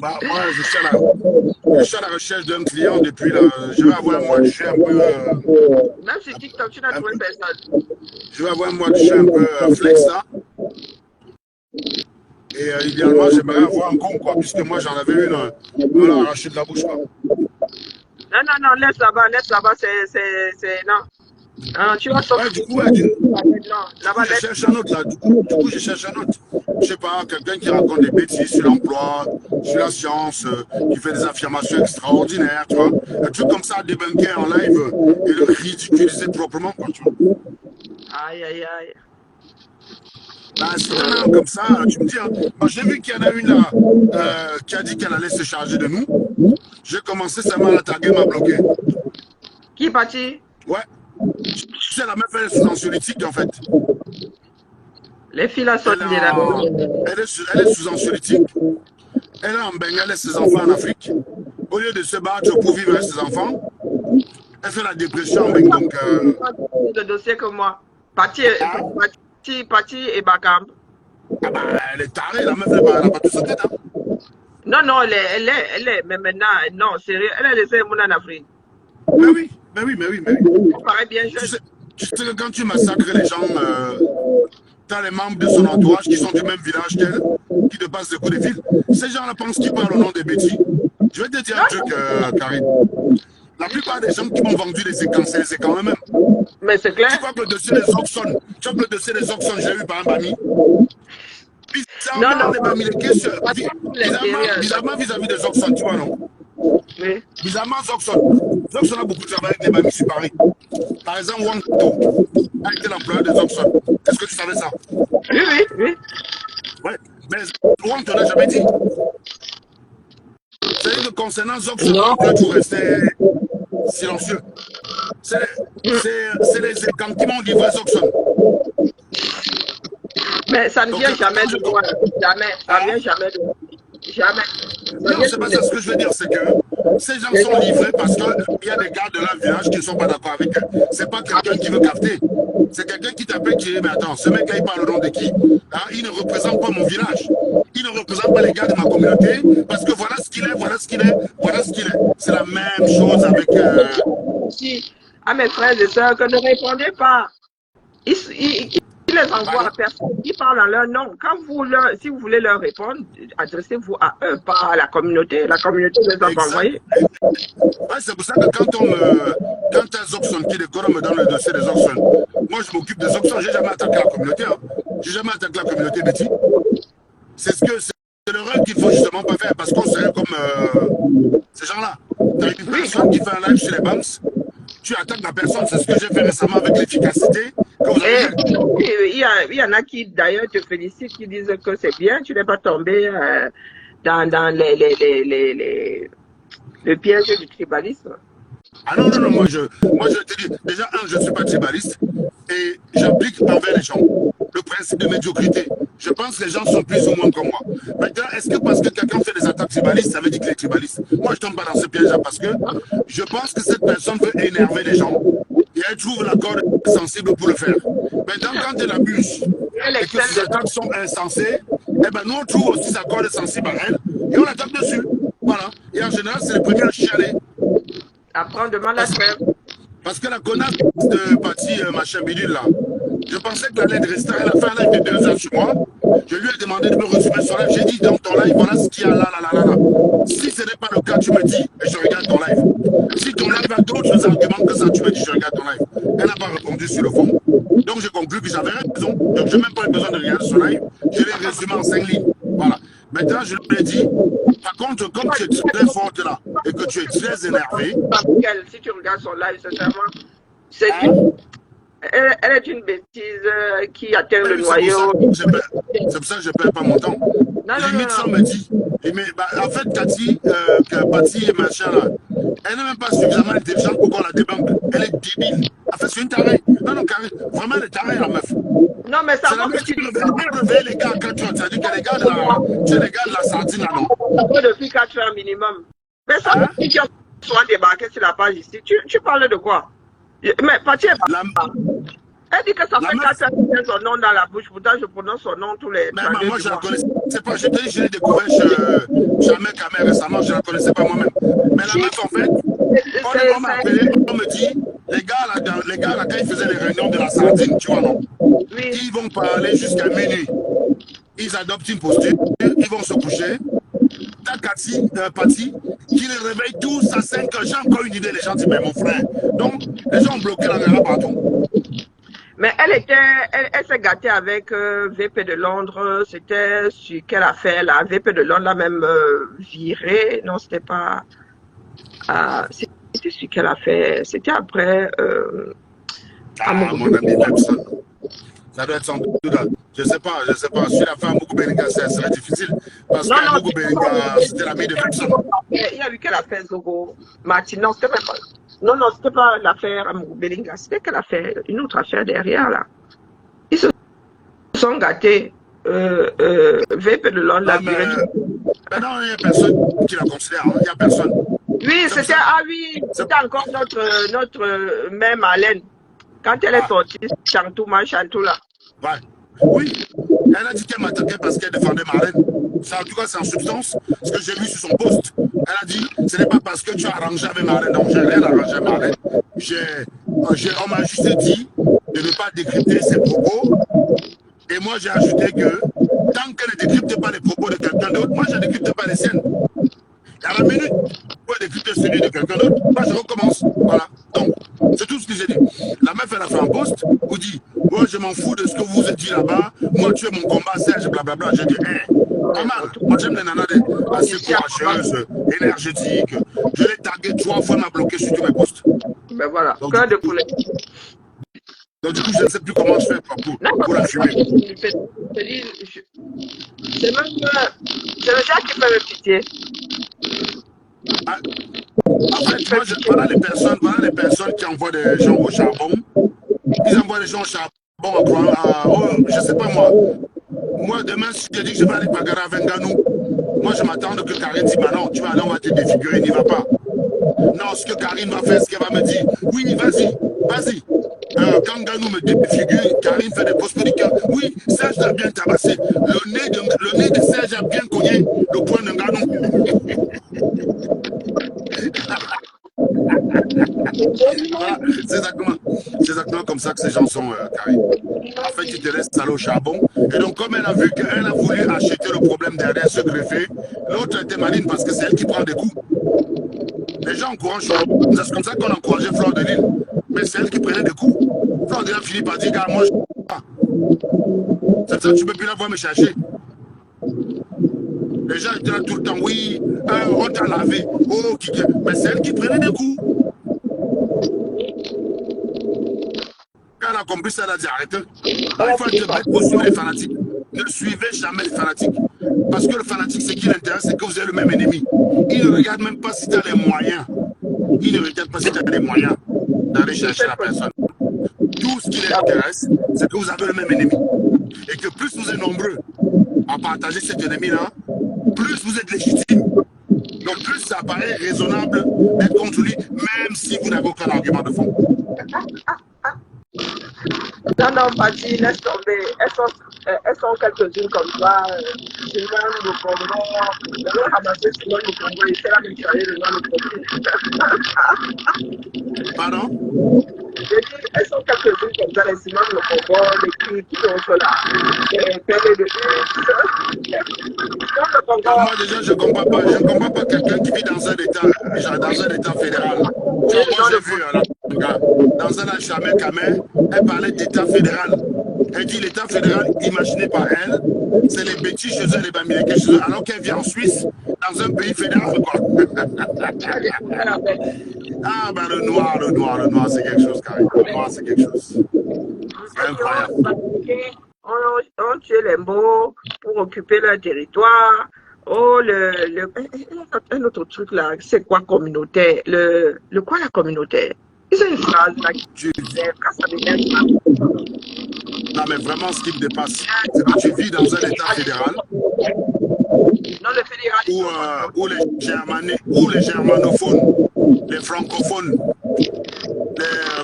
Bah, moi, je suis à la recherche d'un client depuis là. Je vais avoir un mois de juillet un peu. Même sur TikTok, tu n'as Un trouvé peu- personne. je vais avoir un mois de juillet un peu flex là. Et idéalement, j'aimerais avoir un con, quoi, puisque moi j'en avais une, on me l'a arraché de la bouche, quoi. Non, non, non, laisse là-bas, non. Hein, tu vas Ouais, sortir. du coup, ouais, Non, du coup, là-bas, je laisse. cherche un autre là. Du coup, je cherche un autre. Je sais pas, quelqu'un qui raconte des bêtises sur l'emploi, sur la science, qui fait des affirmations extraordinaires, tu vois. Un truc comme ça à débunker en live et le ridiculiser proprement, quoi, tu vois. Aïe, aïe, aïe. Bah, si t'en as un comme ça, tu me dis, hein. Moi, j'ai vu qu'il y en a une là qui a dit qu'elle allait se charger de nous. J'ai commencé seulement à la taguer, m'a bloqué. Qui est parti? Ouais. Tu sais, la meuf, elle est sous anxiolytique, en fait. Les filles là sont Elle est, des là. elle est sous anxiolytique. Elle est en Bengale et ses enfants en Afrique. Au lieu de se battre pour vivre avec ses enfants, elle fait la dépression en Bengale. Donc, Le dossier que moi. Parti, hein? parti et Bakam. Ah bah, elle est tarée, la meuf, elle n'a pas toute sa tête. Hein. Non, non, elle est, mais maintenant, non, sérieux, elle a laissé mon en Afrique. Mais oui, mais oui, mais oui, mais oui. Elle paraît bien Tu jeune. sais, tu sais que quand tu massacres les gens, t'as les membres de son entourage qui sont du même village qu'elle, qui te passent des coups de fil. Ces gens-là pensent qu'ils parlent au nom des bêtis. Je vais te dire un truc, Karine. La plupart des gens qui m'ont vendu les séquences, c'est les séquences eux-mêmes. Mais c'est Tu clair. vois que le dossier des Oxon, tu vois que le dossier des Oxon, j'ai eu par un ami. Non, Bizarrement, non. les Bamileke, L'intérieur. bizarrement vis-à-vis des Oxon, tu vois, non? Oui. Bizarrement, Zoxon a beaucoup travaillé avec les Bamis sur Paris. Par exemple, Wangto a été l'employeur des Oxon. Est-ce que tu savais ça? Oui, oui, oui. Ouais, mais Wangto n'a jamais dit. C'est-à-dire que concernant Zoxon, Non. Wangto est toujours resté silencieux. C'est les Zekans qui m'ont livré Zoxon. Mais ça ne Donc, vient jamais quand de loin. Jamais. Ça ne vient jamais de loin. Jamais. Ça non, vient c'est pas de ça. Ce que je veux dire, c'est que ces gens sont livrés parce qu'il y a des gars de leur village qui ne sont pas d'accord avec eux. C'est pas quelqu'un qui veut capter. C'est quelqu'un qui t'appelle qui dit, mais attends, ce mec-là, il parle au nom de qui? Hein, il ne représente pas mon village. Il ne représente pas les gars de ma communauté parce que voilà ce qu'il est, voilà ce qu'il est, voilà ce qu'il est. C'est la même chose avec... Si, à mes frères et sœurs que ne répondez pas. Ils les envoient à personne. Ils parlent en leur nom. Quand si vous voulez leur répondre, adressez-vous à eux, pas à la communauté. La communauté ne les a pas envoyés. Ouais, c'est pour ça que quand un Zoxon qui décore me donne le dossier des Zoxon, moi je m'occupe des Zoxon, j'ai jamais attaqué la communauté. Hein. J'ai jamais attaqué la communauté Betty. C'est l'erreur qu'il faut justement pas faire parce qu'on serait comme ces gens-là. Tu as une personne qui fait un live sur les banks, tu attaques la personne, c'est ce que j'ai fait récemment avec l'efficacité que vous avez vu. Il y en a qui d'ailleurs te félicitent, qui disent que c'est bien, tu n'es pas tombé dans le piège du tribalisme. Ah non, non, non, moi je te dis, déjà, je ne suis pas tribaliste et j'applique envers les gens le principe de médiocrité. Je pense que les gens sont plus ou moins comme moi. Maintenant, est-ce que parce que quelqu'un fait des attaques tribalistes, ça veut dire qu'il est tribaliste? Moi, je ne tombe pas dans ce piège-là parce que je pense que cette personne veut énerver les gens et elle trouve la corde sensible pour le faire. Maintenant, quand elle abuse et que ses attaques sont insensées, eh ben, nous, on trouve aussi sa corde sensible à elle et on l'attaque dessus. Voilà. Et en général, c'est le premier à chialer. Apprendre de mal à faire. Parce que la connasse de Paty, machin bidule là, je pensais qu'elle allait rester. Elle a fait un live de 2 heures sur moi. Je lui ai demandé de me résumer son live. J'ai dit dans ton live, voilà ce qu'il y a là. Si ce n'est pas le cas, tu me dis et je regarde ton live. Si ton live a d'autres arguments que ça, tu me dis, je regarde ton live. Elle n'a pas répondu sur le fond. Donc j'ai conclu que j'avais raison. Donc je n'ai même pas eu besoin de regarder son live. Je l'ai résumé en 5 lignes. Voilà. Maintenant, je lui ai dit, par contre, comme tu es très forte là et que tu es très énervé. Si tu regardes son live, sincèrement, elle est une bêtise qui atteint le noyau. C'est pour ça que je ne perds pas mon temps. Limite, ça me dit. Mais, bah, en fait, Paty et machin là, elle n'est même pas suffisamment intelligente pour qu'on la débunk. Elle est débile. En fait, c'est une tarée. Non, carré. Vraiment, elle est tarée, la meuf. Non, mais ça va que tu réveilles les gars à 4 heures. C'est-à-dire que les gars de la sardine là, non? Depuis 4 heures minimum. Mais ça, si tu as souvent débarqué sur la page ici, tu parles de quoi? Mais Paty est pas. Elle dit que ça La fait meuf, 4 ans qu'elle a son nom dans la bouche. Pourtant, je prononce son nom tous les mais 32 moi, du je ne la mois. connaissais pas. Je te dis, je l'ai découvert chez Ahmed Kamer récemment. Je ne la connaissais pas moi-même. Mais la Si, meuf, en fait, on m'a appelé, on me dit, les gars là, quand ils faisaient les réunions de la sardine, tu vois, non? oui. Ils vont parler jusqu'à minuit. Ils adoptent une posture, ils vont se coucher. T'as Pati, qui les réveille tous à 5 heures. J'ai encore une idée, les gens disent, mais mon frère. Donc, les gens ont bloqué la guerre partout. Mais elle s'est gâtée avec VP de Londres. C'était sur quelle affaire là? VP de Londres l'a même viré. Non, c'était pas. C'était sur quelle affaire? C'était après. Ah, mon ami Pepson. Ça doit être sans doute. Je ne sais pas, je ne sais pas. Si la femme Mougou Belinga, ça serait difficile. Parce Non, que non, Mougou Belinga, c'était l'ami de Pepson. il y a eu quelle affaire Zogo? Martin, non, c'était même pas. Non, non, c'était pas l'affaire Amourou Belinga. C'était quelle affaire? Une autre affaire derrière là. Ils se sont gâtés. VP de Londres l'a viré. Mais non, il n'y a personne qui la considère. Il n'y a personne. Oui, c'était, ah oui, c'était encore notre mère Marlène. Quand elle est sortie, Chantou là. Ouais. Oui. Elle a dit qu'elle m'attaquait parce qu'elle défendait Marlène. Ça, en tout cas, c'est en substance ce que j'ai vu sur son post. Elle a dit, ce n'est pas parce que tu as arrangé avec Marlène. Donc, j'ai rien arrangé avec Marlène. On m'a juste dit de ne pas décrypter ses propos. Et moi, j'ai ajouté que tant qu'elle ne décrypte pas les propos de quelqu'un d'autre, moi, je ne décrypte pas les siennes. Et à la minute, pour décrypter celui de quelqu'un d'autre, moi, je recommence. Voilà. Donc, c'est tout ce que j'ai dit. La meuf, elle a fait un post où dit, moi, je m'en fous de ce que vous vous dit là-bas. Moi, tu es mon combat, Serge, blablabla. J'ai dit, pas mal. Moi, j'aime les nanas assez courageuses, énergétiques. Je l'ai tagué 3 fois, elle m'a bloqué sur tous mes posts. Ben voilà, cœur de poulet. Donc, du coup, je ne sais plus comment je fais pour la fumer. C'est le genre qui fait me pitié. En fait, moi, voilà les personnes qui envoient des gens au charbon. Ils envoient des gens au charbon je ne sais pas moi. Moi, demain, si je dis que je vais aller bagarrer avec Nganou, moi, je m'attends que Karine dise, bah non, tu vas aller, on va te défigurer, n'y va pas. Non, ce que Karine va faire, ce qu'elle va me dire, oui, vas-y, vas-y. Quand Nganou me défigure, Karine fait des postes pour dire que oui, Serge l'a bien tabassé. Le nez de Serge a bien cogné le point de Nganou. Voilà, c'est exactement comme ça que ces gens sont, Karine. En fait, tu te laisses aller au charbon. Et donc, comme elle a vu qu'elle a voulu acheter le problème derrière ce greffé, l'autre était maligne parce que c'est elle qui prend des coups. Les gens encouragent, c'est comme ça qu'on encourageait Fleur de Lille. Mais c'est elle qui prenait des coups. Fleur de Lille a fini par dire, moi, je ne sais pas. C'est ça, tu ne peux plus la voir me chercher. Les gens étaient là tout le temps, oui, on t'a lavé. Oh, mais c'est elle qui prenait des coups. Quand elle a compris ça, elle a dit arrêtez. Il faut te mettre pour suivre les fanatiques. Ne suivez jamais les fanatiques. Parce que le fanatique, ce qui l'intéresse, c'est que vous avez le même ennemi. Il ne regarde même pas si tu as les moyens. Il ne regarde pas si tu as les moyens d'aller chercher la personne. Tout ce qui l'intéresse, c'est que vous avez le même ennemi. Et que plus vous êtes nombreux à partager cet ennemi-là, plus vous êtes légitime. Donc plus ça paraît raisonnable d'être contre lui, même si vous n'avez aucun argument de fond. Non, non, Pati, laisse tomber. Elles sont quelques-unes comme ça. Simone le Congo. On va ramasser Simone le Congo et faire la nettoyer le nom le Congo. Pardon? Je dis, elles sont quelques-unes comme ça, les Simone le Congo, les qui sont là. Les pères de moi déjà, je ne comprends pas quelqu'un qui vit dans un état fédéral. Moi, j'ai vu dans un jamais Kamer, elle parlait d'état fédéral. Elle dit l'état fédéral imaginé par elle, c'est les bêtises chez eux, les bamilekés chez eux, alors qu'elle vit en Suisse, dans un pays fédéral. Quoi. Ah ben le noir, c'est quelque chose, Karine. Le noir, c'est quelque chose. C'est incroyable. On tue les mots pour occuper leur territoire. Oh, un autre truc là, c'est quoi communautaire? Le quoi la communautaire? C'est une phrase là qui non, mais vraiment, ce qui me dépasse, c'est que tu vis dans un état fédéral où les germanophones, les francophones,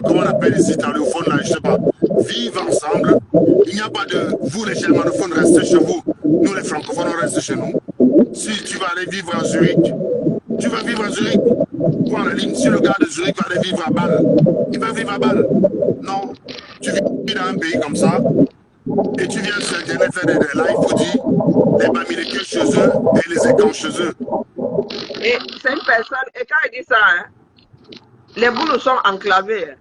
comment on appelle les italophones là, je sais pas, vivre ensemble. Il n'y a pas de vous les germanophones restez chez vous, nous les francophones on reste chez nous. Si tu vas aller vivre à Zurich, tu vas vivre à Zurich. Prends la ligne. Si le gars de Zurich va aller vivre à Bâle, il va vivre à Bâle. Non, tu vis dans un pays comme ça et tu viens sur Internet faire des lives pour dire les Bamileke chez eux et les Écans chez eux. Et c'est une personne, et quand il dit ça, hein, les boules sont enclavés.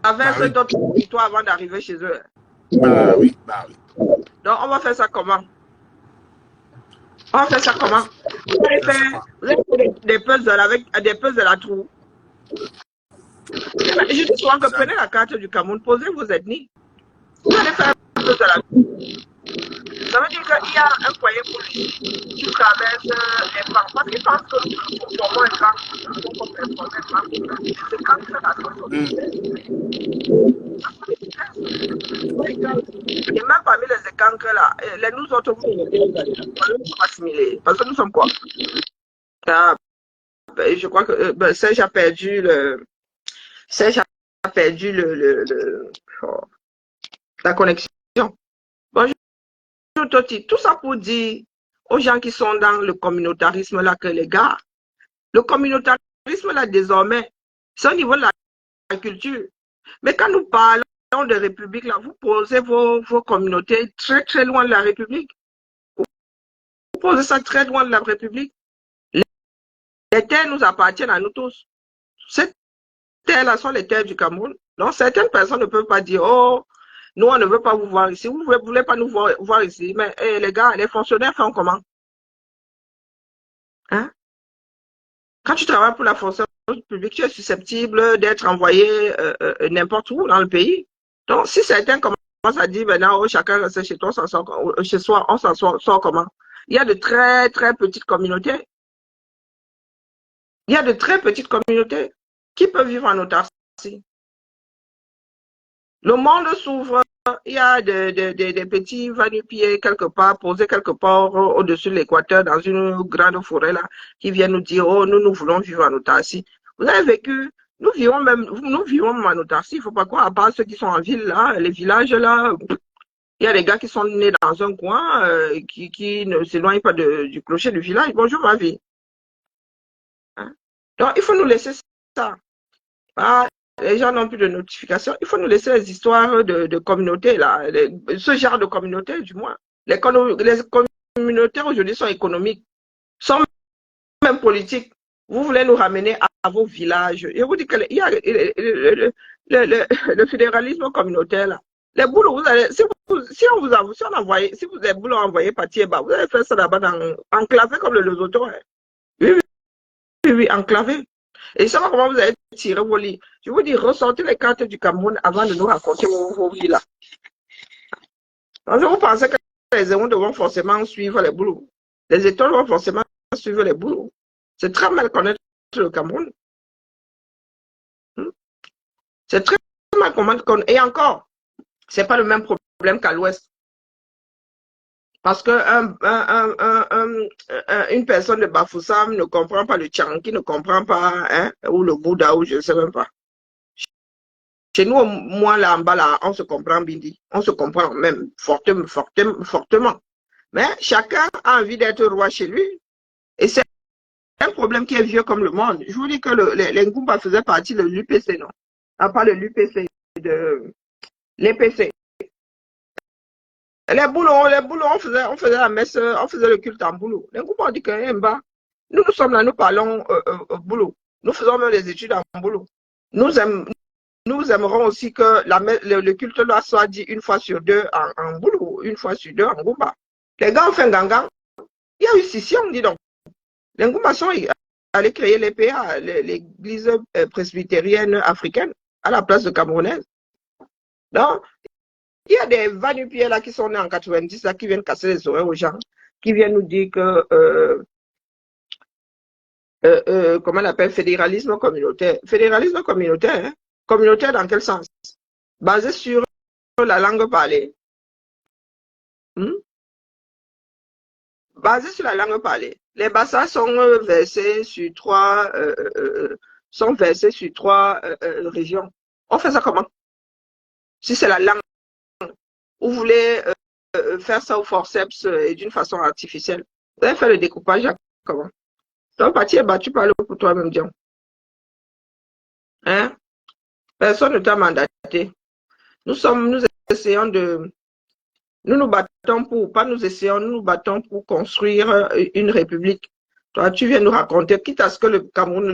Traversent d'autres territoires avant d'arriver chez eux. Bah oui. Donc on va faire ça comment? On va faire ça comment? Vous allez faire des puzzles avec des puzzles à trous. Je dis souvent que prenez la carte du Cameroun, posez vos ethnies. Vous allez faire un puzzle à trous. Ça veut dire qu'il y a un foyer politique qui traverse les bancs. Parce qu'ils pensent que nous formons un camp, c'est quand c'est la et même parmi les écancres là, les nous autres, vous sommes assimilés. Parce que nous sommes quoi? Je crois que Serge a perdu la connexion. Bonjour Toti, tout ça pour dire aux gens qui sont dans le communautarisme là que les gars, le communautarisme là désormais, c'est au niveau de la culture. Mais quand nous parlons de République là, vous posez vos communautés très très loin de la République. Vous posez ça très loin de la République. Les terres nous appartiennent à nous tous. Ces terres-là sont les terres du Cameroun. Donc, certaines personnes ne peuvent pas dire, oh, nous, on ne veut pas vous voir ici. Vous ne voulez pas nous voir ici. Mais les gars, les fonctionnaires font comment? Hein? Quand tu travailles pour la fonction publique, tu es susceptible d'être envoyé n'importe où dans le pays. Donc, si certains commencent à dire, maintenant, oh, chacun reste chez toi, chez soi, on s'en sort comment? Il y a de très, très petites communautés. Il y a de très petites communautés qui peuvent vivre en autarcie. Le monde s'ouvre, il y a des petits va-nu-pieds quelque part, posés quelque part au-dessus de l'équateur, dans une grande forêt là, qui viennent nous dire, oh, nous voulons vivre en autarcie. Vous avez vécu, nous vivons en autarcie, il ne faut pas croire, à part ceux qui sont en ville là, les villages là, il y a des gars qui sont nés dans un coin, qui ne s'éloignent pas du clocher du village. Bonjour ma vie. Hein? Donc, il faut nous laisser ça. Ah, les gens n'ont plus de notification. Il faut nous laisser les histoires de communautés, là, ce genre de communautés, du moins. Les communautés aujourd'hui sont économiques, sont même politiques. Vous voulez nous ramener à vos villages. Je vous dis qu'il y a le fédéralisme communautaire, là. Les boulots, vous allez, si vous avez boulot envoyé par Thiéba, vous allez faire ça là-bas enclavé comme le Lesotho. Hein. Oui, enclavé. Et je ne sais pas comment vous allez tirer vos lits. Je vous dis, ressortez les cartes du Cameroun avant de nous raconter vos vies là. Donc, vous pensez que les zéros devront forcément suivre les boulots. Les étoiles vont forcément suivre les boulots. C'est très mal connaître le Cameroun. C'est très mal connaître. Et encore, ce n'est pas le même problème qu'à l'ouest. Parce que une personne de Bafoussam ne comprend pas le Tchanki, ne comprend pas, hein, ou le Bouddha, ou je ne sais même pas. Chez nous, moi, là, en bas, là, on se comprend, Bindi. On se comprend même fortement. Mais chacun a envie d'être roi chez lui. Et c'est un problème qui est vieux comme le monde. Je vous dis que les Ngumba faisaient partie de l'UPC, non? À part de l'UPC, de l'EPC. Les boulots, on faisait la messe, on faisait le culte en boulot. Les Ngumba ont dit que, nous sommes là, nous parlons boulot. Nous faisons même les études en boulot. Nous aimerons aussi que le culte là soit dit une fois sur deux en boulot, une fois sur deux en Ngumba. Les gars ont fait un gangan. Il y a eu scission, dis donc. Les Ngumba sont allés créer l'EPA, l'église presbytérienne africaine, à la place de camerounaise. Donc, il y a des va-nu-pieds là qui sont nés en 90 là, qui viennent casser les oreilles aux gens, qui viennent nous dire que comment on appelle fédéralisme communautaire. Fédéralisme communautaire, hein? Communautaire dans quel sens? Basé sur la langue parlée. Basé sur la langue parlée. Les Bassa sont versés sur trois régions. On fait ça comment? Si c'est la langue, vous voulez faire ça au forceps et d'une façon artificielle, vous allez faire le découpage comment? Ton parti est battu par le pour toi-même, Dion. Hein? Personne ne t'a mandaté. Nous essayons de, nous nous battons pour, pas nous essayons, nous nous battons pour construire une république. Toi, tu viens nous raconter, quitte à ce que le Cameroun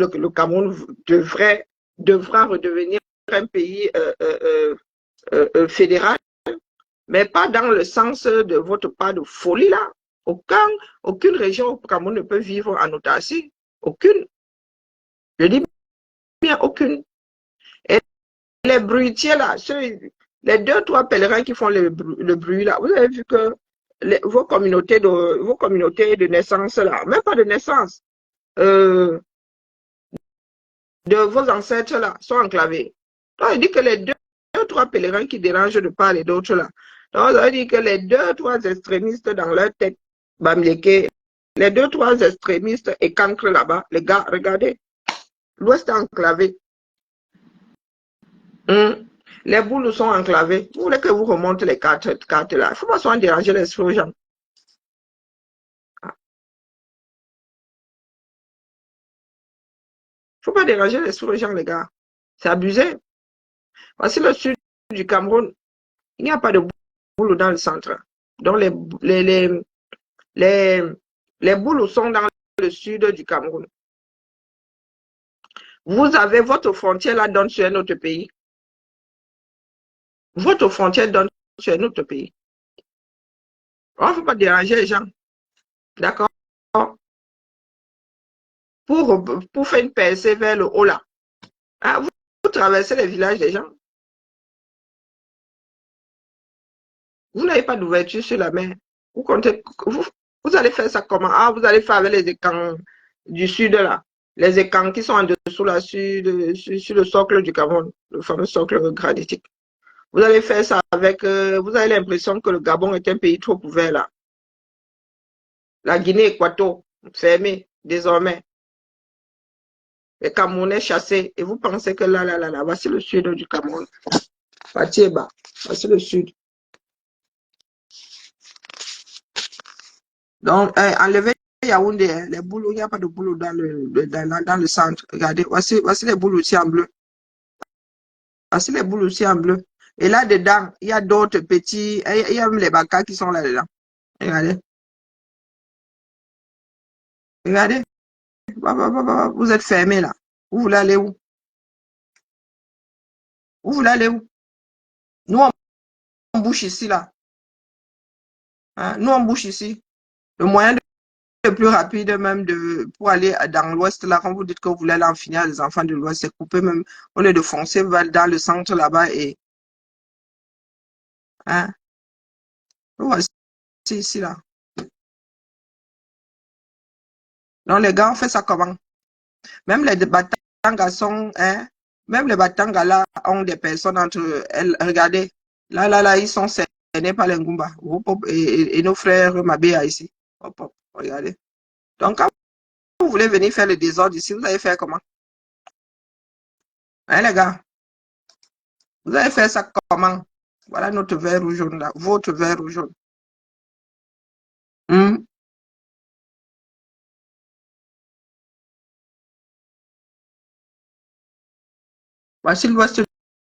devra redevenir un pays fédéral, mais pas dans le sens de votre part de folie là. Aucune région au Cameroun ne peut vivre en autarcie. Aucune. Je dis bien aucune. Et les bruitiers là, les 2-3 pèlerins qui font le bruit là, vous avez vu que vos communautés de naissance là, même pas de naissance, de vos ancêtres là, sont enclavés. Donc, il dit que les 2-3 pèlerins qui dérangent de part et d'autre là, donc, ça veut dire que les 2-3 extrémistes dans leur tête, Bamileke, les 2-3 extrémistes et cancres là-bas, les gars, regardez, l'Ouest est enclavé. Les boules sont enclavées. Vous voulez que vous remonte les cartes là. Il ne faut pas souvent déranger les aux gens. Il ne faut pas déranger les aux gens, les gars. C'est abusé. Voici le sud du Cameroun. Il n'y a pas de boules dans le centre. Donc les boules sont dans le sud du Cameroun. Vous avez votre frontière là donne sur un autre pays. Votre frontière donne sur un autre pays. Il ne faut pas déranger les gens. D'accord? Pour faire une percée vers le haut là. Ah, vous traversez les villages des gens. Vous n'avez pas d'ouverture sur la mer. Vous allez faire ça comment? Ah, vous allez faire avec les écangs du sud là. Les écangs qui sont en dessous là, sur le socle du Gabon, le fameux socle granitique. Vous allez faire ça avec. Vous avez l'impression que le Gabon est un pays trop ouvert là. La Guinée équatoriale, fermée désormais. Les Camerounais chassés. Et vous pensez que là, voici le sud du Cameroun. Patieba, voici le sud. Donc, enlevez Yaoundé, les boulots, il n'y a pas de boulot dans le centre. Regardez, voici les boulots aussi en bleu. Voici les boulots aussi en bleu. Et là-dedans, il y a d'autres petits, il y a même les bacas qui sont là-dedans. Regardez. Regardez. Vous êtes fermés là. Vous voulez aller où? Vous voulez aller où? Nous, on bouge ici là. Hein? Nous, on bouge ici. Le moyen le plus rapide même pour aller dans l'ouest là, quand vous dites que vous voulez aller en finir les enfants de l'ouest, c'est couper même, au lieu de foncer dans le centre là-bas et hein, voici ici là. Donc les gars, on fait ça comment? Même les Batangas sont, hein, même les Batangas là ont des personnes entre elles. Regardez, là, ils sont cernés par les Ngumba. Et nos frères Mabéa ici. Hop, hop, regardez. Donc quand vous voulez venir faire le désordre ici, vous allez faire comment? Hein les gars? Vous allez faire ça comment? Voilà notre vert rouge jaune là, votre vert rouge jaune. Voici l'ouest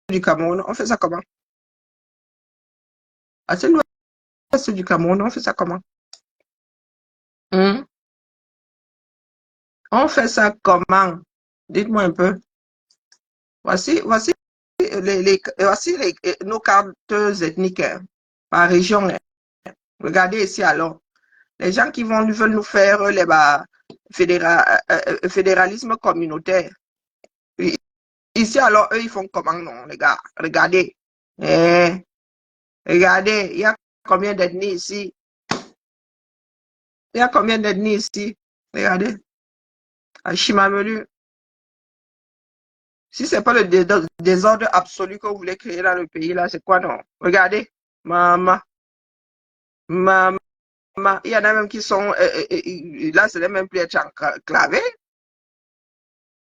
du Cameroun, on fait ça comment? Voici l'ouest du Cameroun, on fait ça comment? On fait ça comment? Dites-moi un peu. Voici nos cartes ethniques par région. Regardez ici alors. Les gens qui veulent nous faire fédéralisme communautaire. Ici alors, eux, ils font comment non, les gars? Regardez. Regardez, il y a combien d'ethnies ici? Il y a combien d'ethnies ici? Regardez. À Chimamelu. Si ce n'est pas le désordre absolu que vous voulez créer dans le pays, là, c'est quoi non? Regardez. Maman. Il y en a même qui sont. Là, ce n'est même plus être enclavé.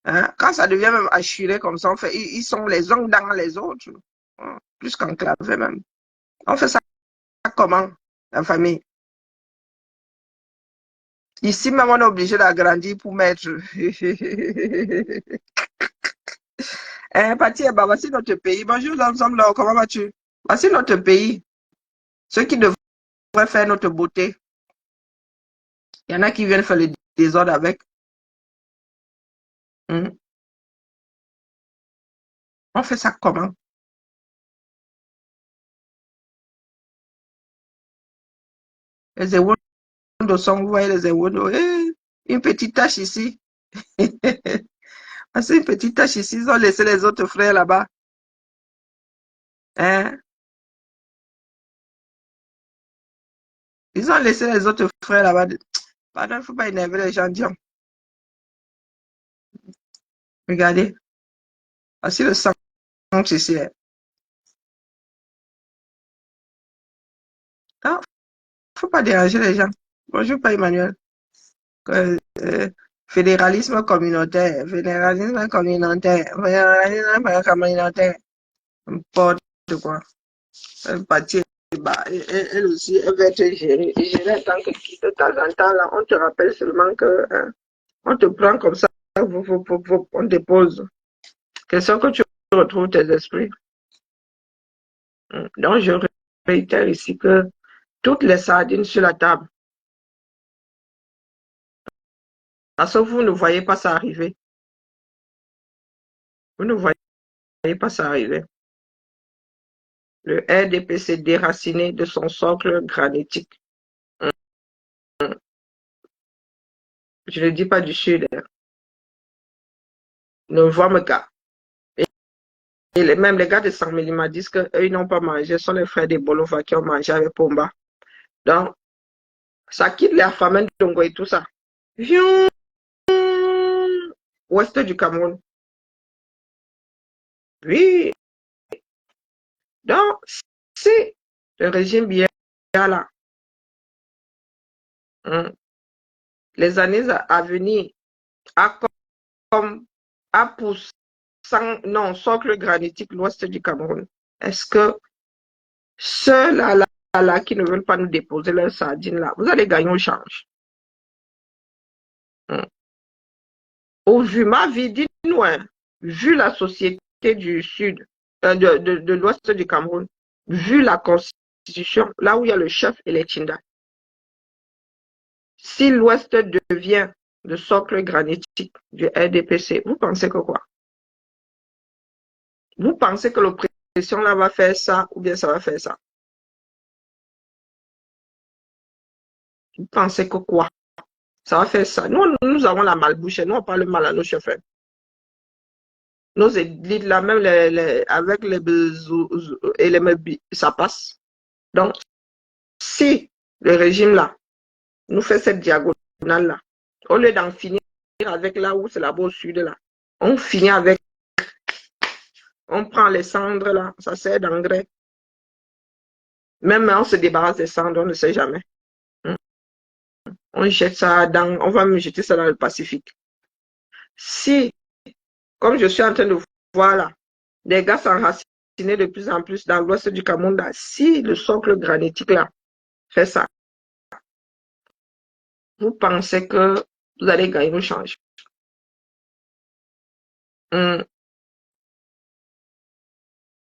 Hein? Quand ça devient même assuré comme ça, ils sont les uns dans les autres. plus qu'enclavé même. On fait ça comment, la famille? Ici même, on est obligé d'agrandir pour mettre. Pati, bah, voici notre pays. Bonjour, ensemble, comment vas-tu? Voici notre pays. Ce qui devrait faire notre beauté. Il y en a qui viennent faire le désordre avec. Hmm. On fait ça comment? Les éwondo sont, vous voyez les éwondo. Une petite tache ici. C'est une petite tache ici. Ils ont laissé les autres frères là-bas. Hein? Ils ont laissé les autres frères là-bas. Pardon, il ne faut pas énerver les gens, Dion. Regardez. Voici le sang ici. Non, faut pas déranger les gens. Bonjour, pas Emmanuel. Fédéralisme communautaire, fédéralisme communautaire, fédéralisme communautaire. N'importe quoi. Elle partie, bah, elle aussi, elle va être gérée. Gérée tant que de temps en temps, là, on te rappelle seulement que on te prend comme ça, on te pose. Question que tu retrouves tes esprits. Donc, je réitère ici que toutes les sardines sur la table, parce que vous ne voyez pas ça arriver. Vous ne voyez pas ça arriver. Le RDP s'est déraciné de son socle granitique. Je ne dis pas du sud. Ne vois me gars. Et même les gars de San Milima disent qu'eux, ils n'ont pas mangé. Ce sont les frères des Bolova qui ont mangé avec Pomba. Donc, ça quitte les affamés de Tongo et tout ça. Viens, ouest du Cameroun. Oui. Donc, si le régime bien là, les années à venir, a comme a poussé non, socle granitique l'ouest du Cameroun. Est-ce que ceux-là là, qui ne veulent pas nous déposer leurs sardines là, vous allez gagner au change? Au vu ma vie, dites-nous, vu la société du sud, de l'ouest du Cameroun, vu la constitution, là où il y a le chef et les Tchinda, si l'ouest devient le socle granitique du RDPC, vous pensez que quoi? Vous pensez que l'oppression là va faire ça ou bien ça va faire ça? Vous pensez que quoi? Ça va faire ça. Nous avons la malbouche et nous, on parle mal à nos chefs. Nos élites là, même avec les et les meubles, ça passe. Donc, si le régime là nous fait cette diagonale là, au lieu d'en finir avec là où c'est là-bas au sud là, on finit avec, on prend les cendres là, ça sert d'engrais. Même on se débarrasse des cendres, on ne sait jamais. On jette ça on va me jeter ça dans le Pacifique. Si, comme je suis en train de voir là, des gars s'enraciner de plus en plus dans l'ouest du Cameroun, là, si le socle granitique là fait ça, vous pensez que vous allez gagner le change?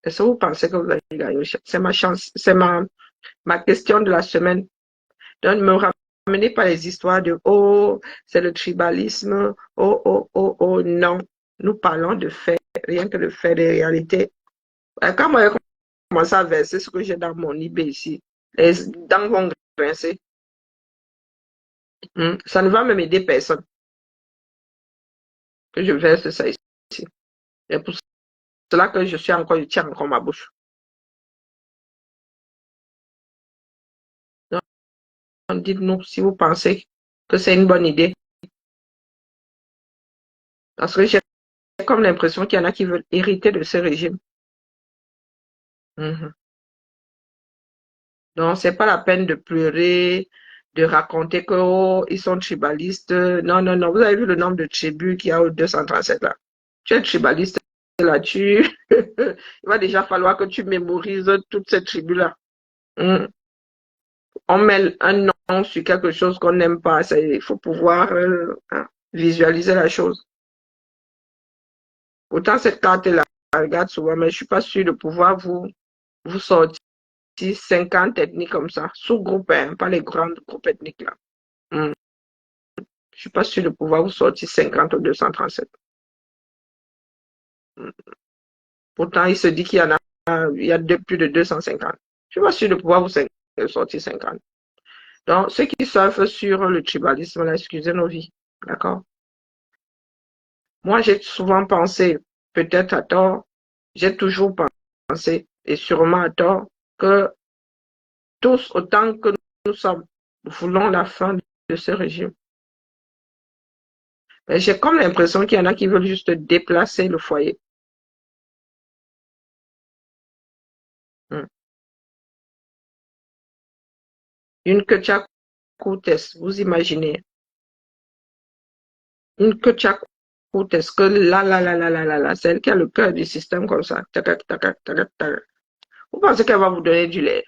Est-ce que vous pensez que vous allez gagner le change? C'est ma chance, c'est ma question de la semaine. Donc, ne me ramenez pas les histoires de oh, c'est le tribalisme, oh, oh, oh, oh, non. Nous parlons de faits, rien que de faits, de réalité. Quand moi, j'ai commencé à verser ce que j'ai dans mon IB ici, les dents vont grincer. Ça ne va même aider personne que je verse ça ici. Et pour cela que je tiens encore ma bouche. Donc, dites-nous si vous pensez que c'est une bonne idée. Parce que j'ai comme l'impression qu'il y en a qui veulent hériter de ce régime. Donc, c'est pas la peine de pleurer, de raconter que oh, ils sont tribalistes. Non, non, non. Vous avez vu le nombre de tribus qu'il y a au 237 là. Tu es tribaliste, là-dessus. Il va déjà falloir que tu mémorises toute cette tribu-là. On met un nom sur quelque chose qu'on n'aime pas. Il faut pouvoir visualiser la chose. Autant cette carte-là, je regarde souvent, mais je ne suis pas sûre de pouvoir vous sortir 50 ethnies comme ça, sous-groupes, hein, pas les grands groupes ethniques là. Je ne suis pas sûre de pouvoir vous sortir 50 ou 237. Pourtant, il se dit qu'il y en a, il y a plus de 250. Je ne suis pas sûre de pouvoir vous sortir 50. Donc, ceux qui surfent sur le tribalisme, là, excusez nos vies. D'accord? Moi, j'ai souvent pensé, peut-être à tort, j'ai toujours pensé, et sûrement à tort, que tous, autant que nous sommes, nous voulons la fin de ce régime. Mais j'ai comme l'impression qu'il y en a qui veulent juste déplacer le foyer. Une Koutes, vous imaginez. Une Koutes, que là, c'est elle qui a le cœur du système comme ça. Vous pensez qu'elle va vous donner du lait?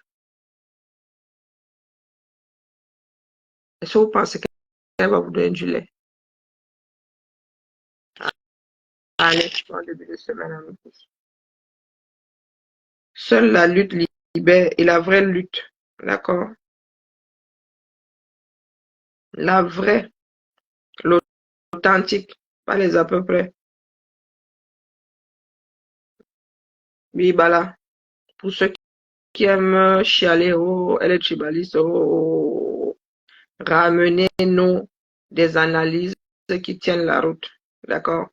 Est-ce que vous pensez qu'elle va vous donner du lait? Allez, en début de semaine, à nous tous. Seule la lutte libère et la vraie lutte. D'accord? La vraie, l'authentique, pas les à peu près. Bibala. Pour ceux qui aiment chialer, oh, elle est tribaliste, oh, ramenez-nous des analyses qui tiennent la route. D'accord?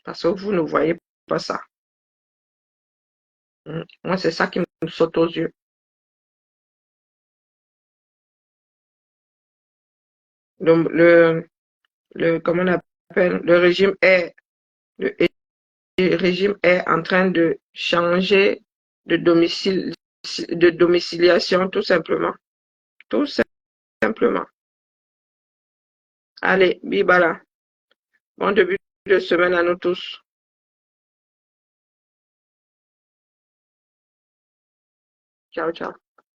Parce que vous ne voyez pas ça. Moi, c'est ça qui me saute aux yeux. Comment on appelle? Le régime est en train de changer de domiciliation, tout simplement. Tout simplement. Allez, bibala. Bon début de semaine à nous tous. Ciao, ciao.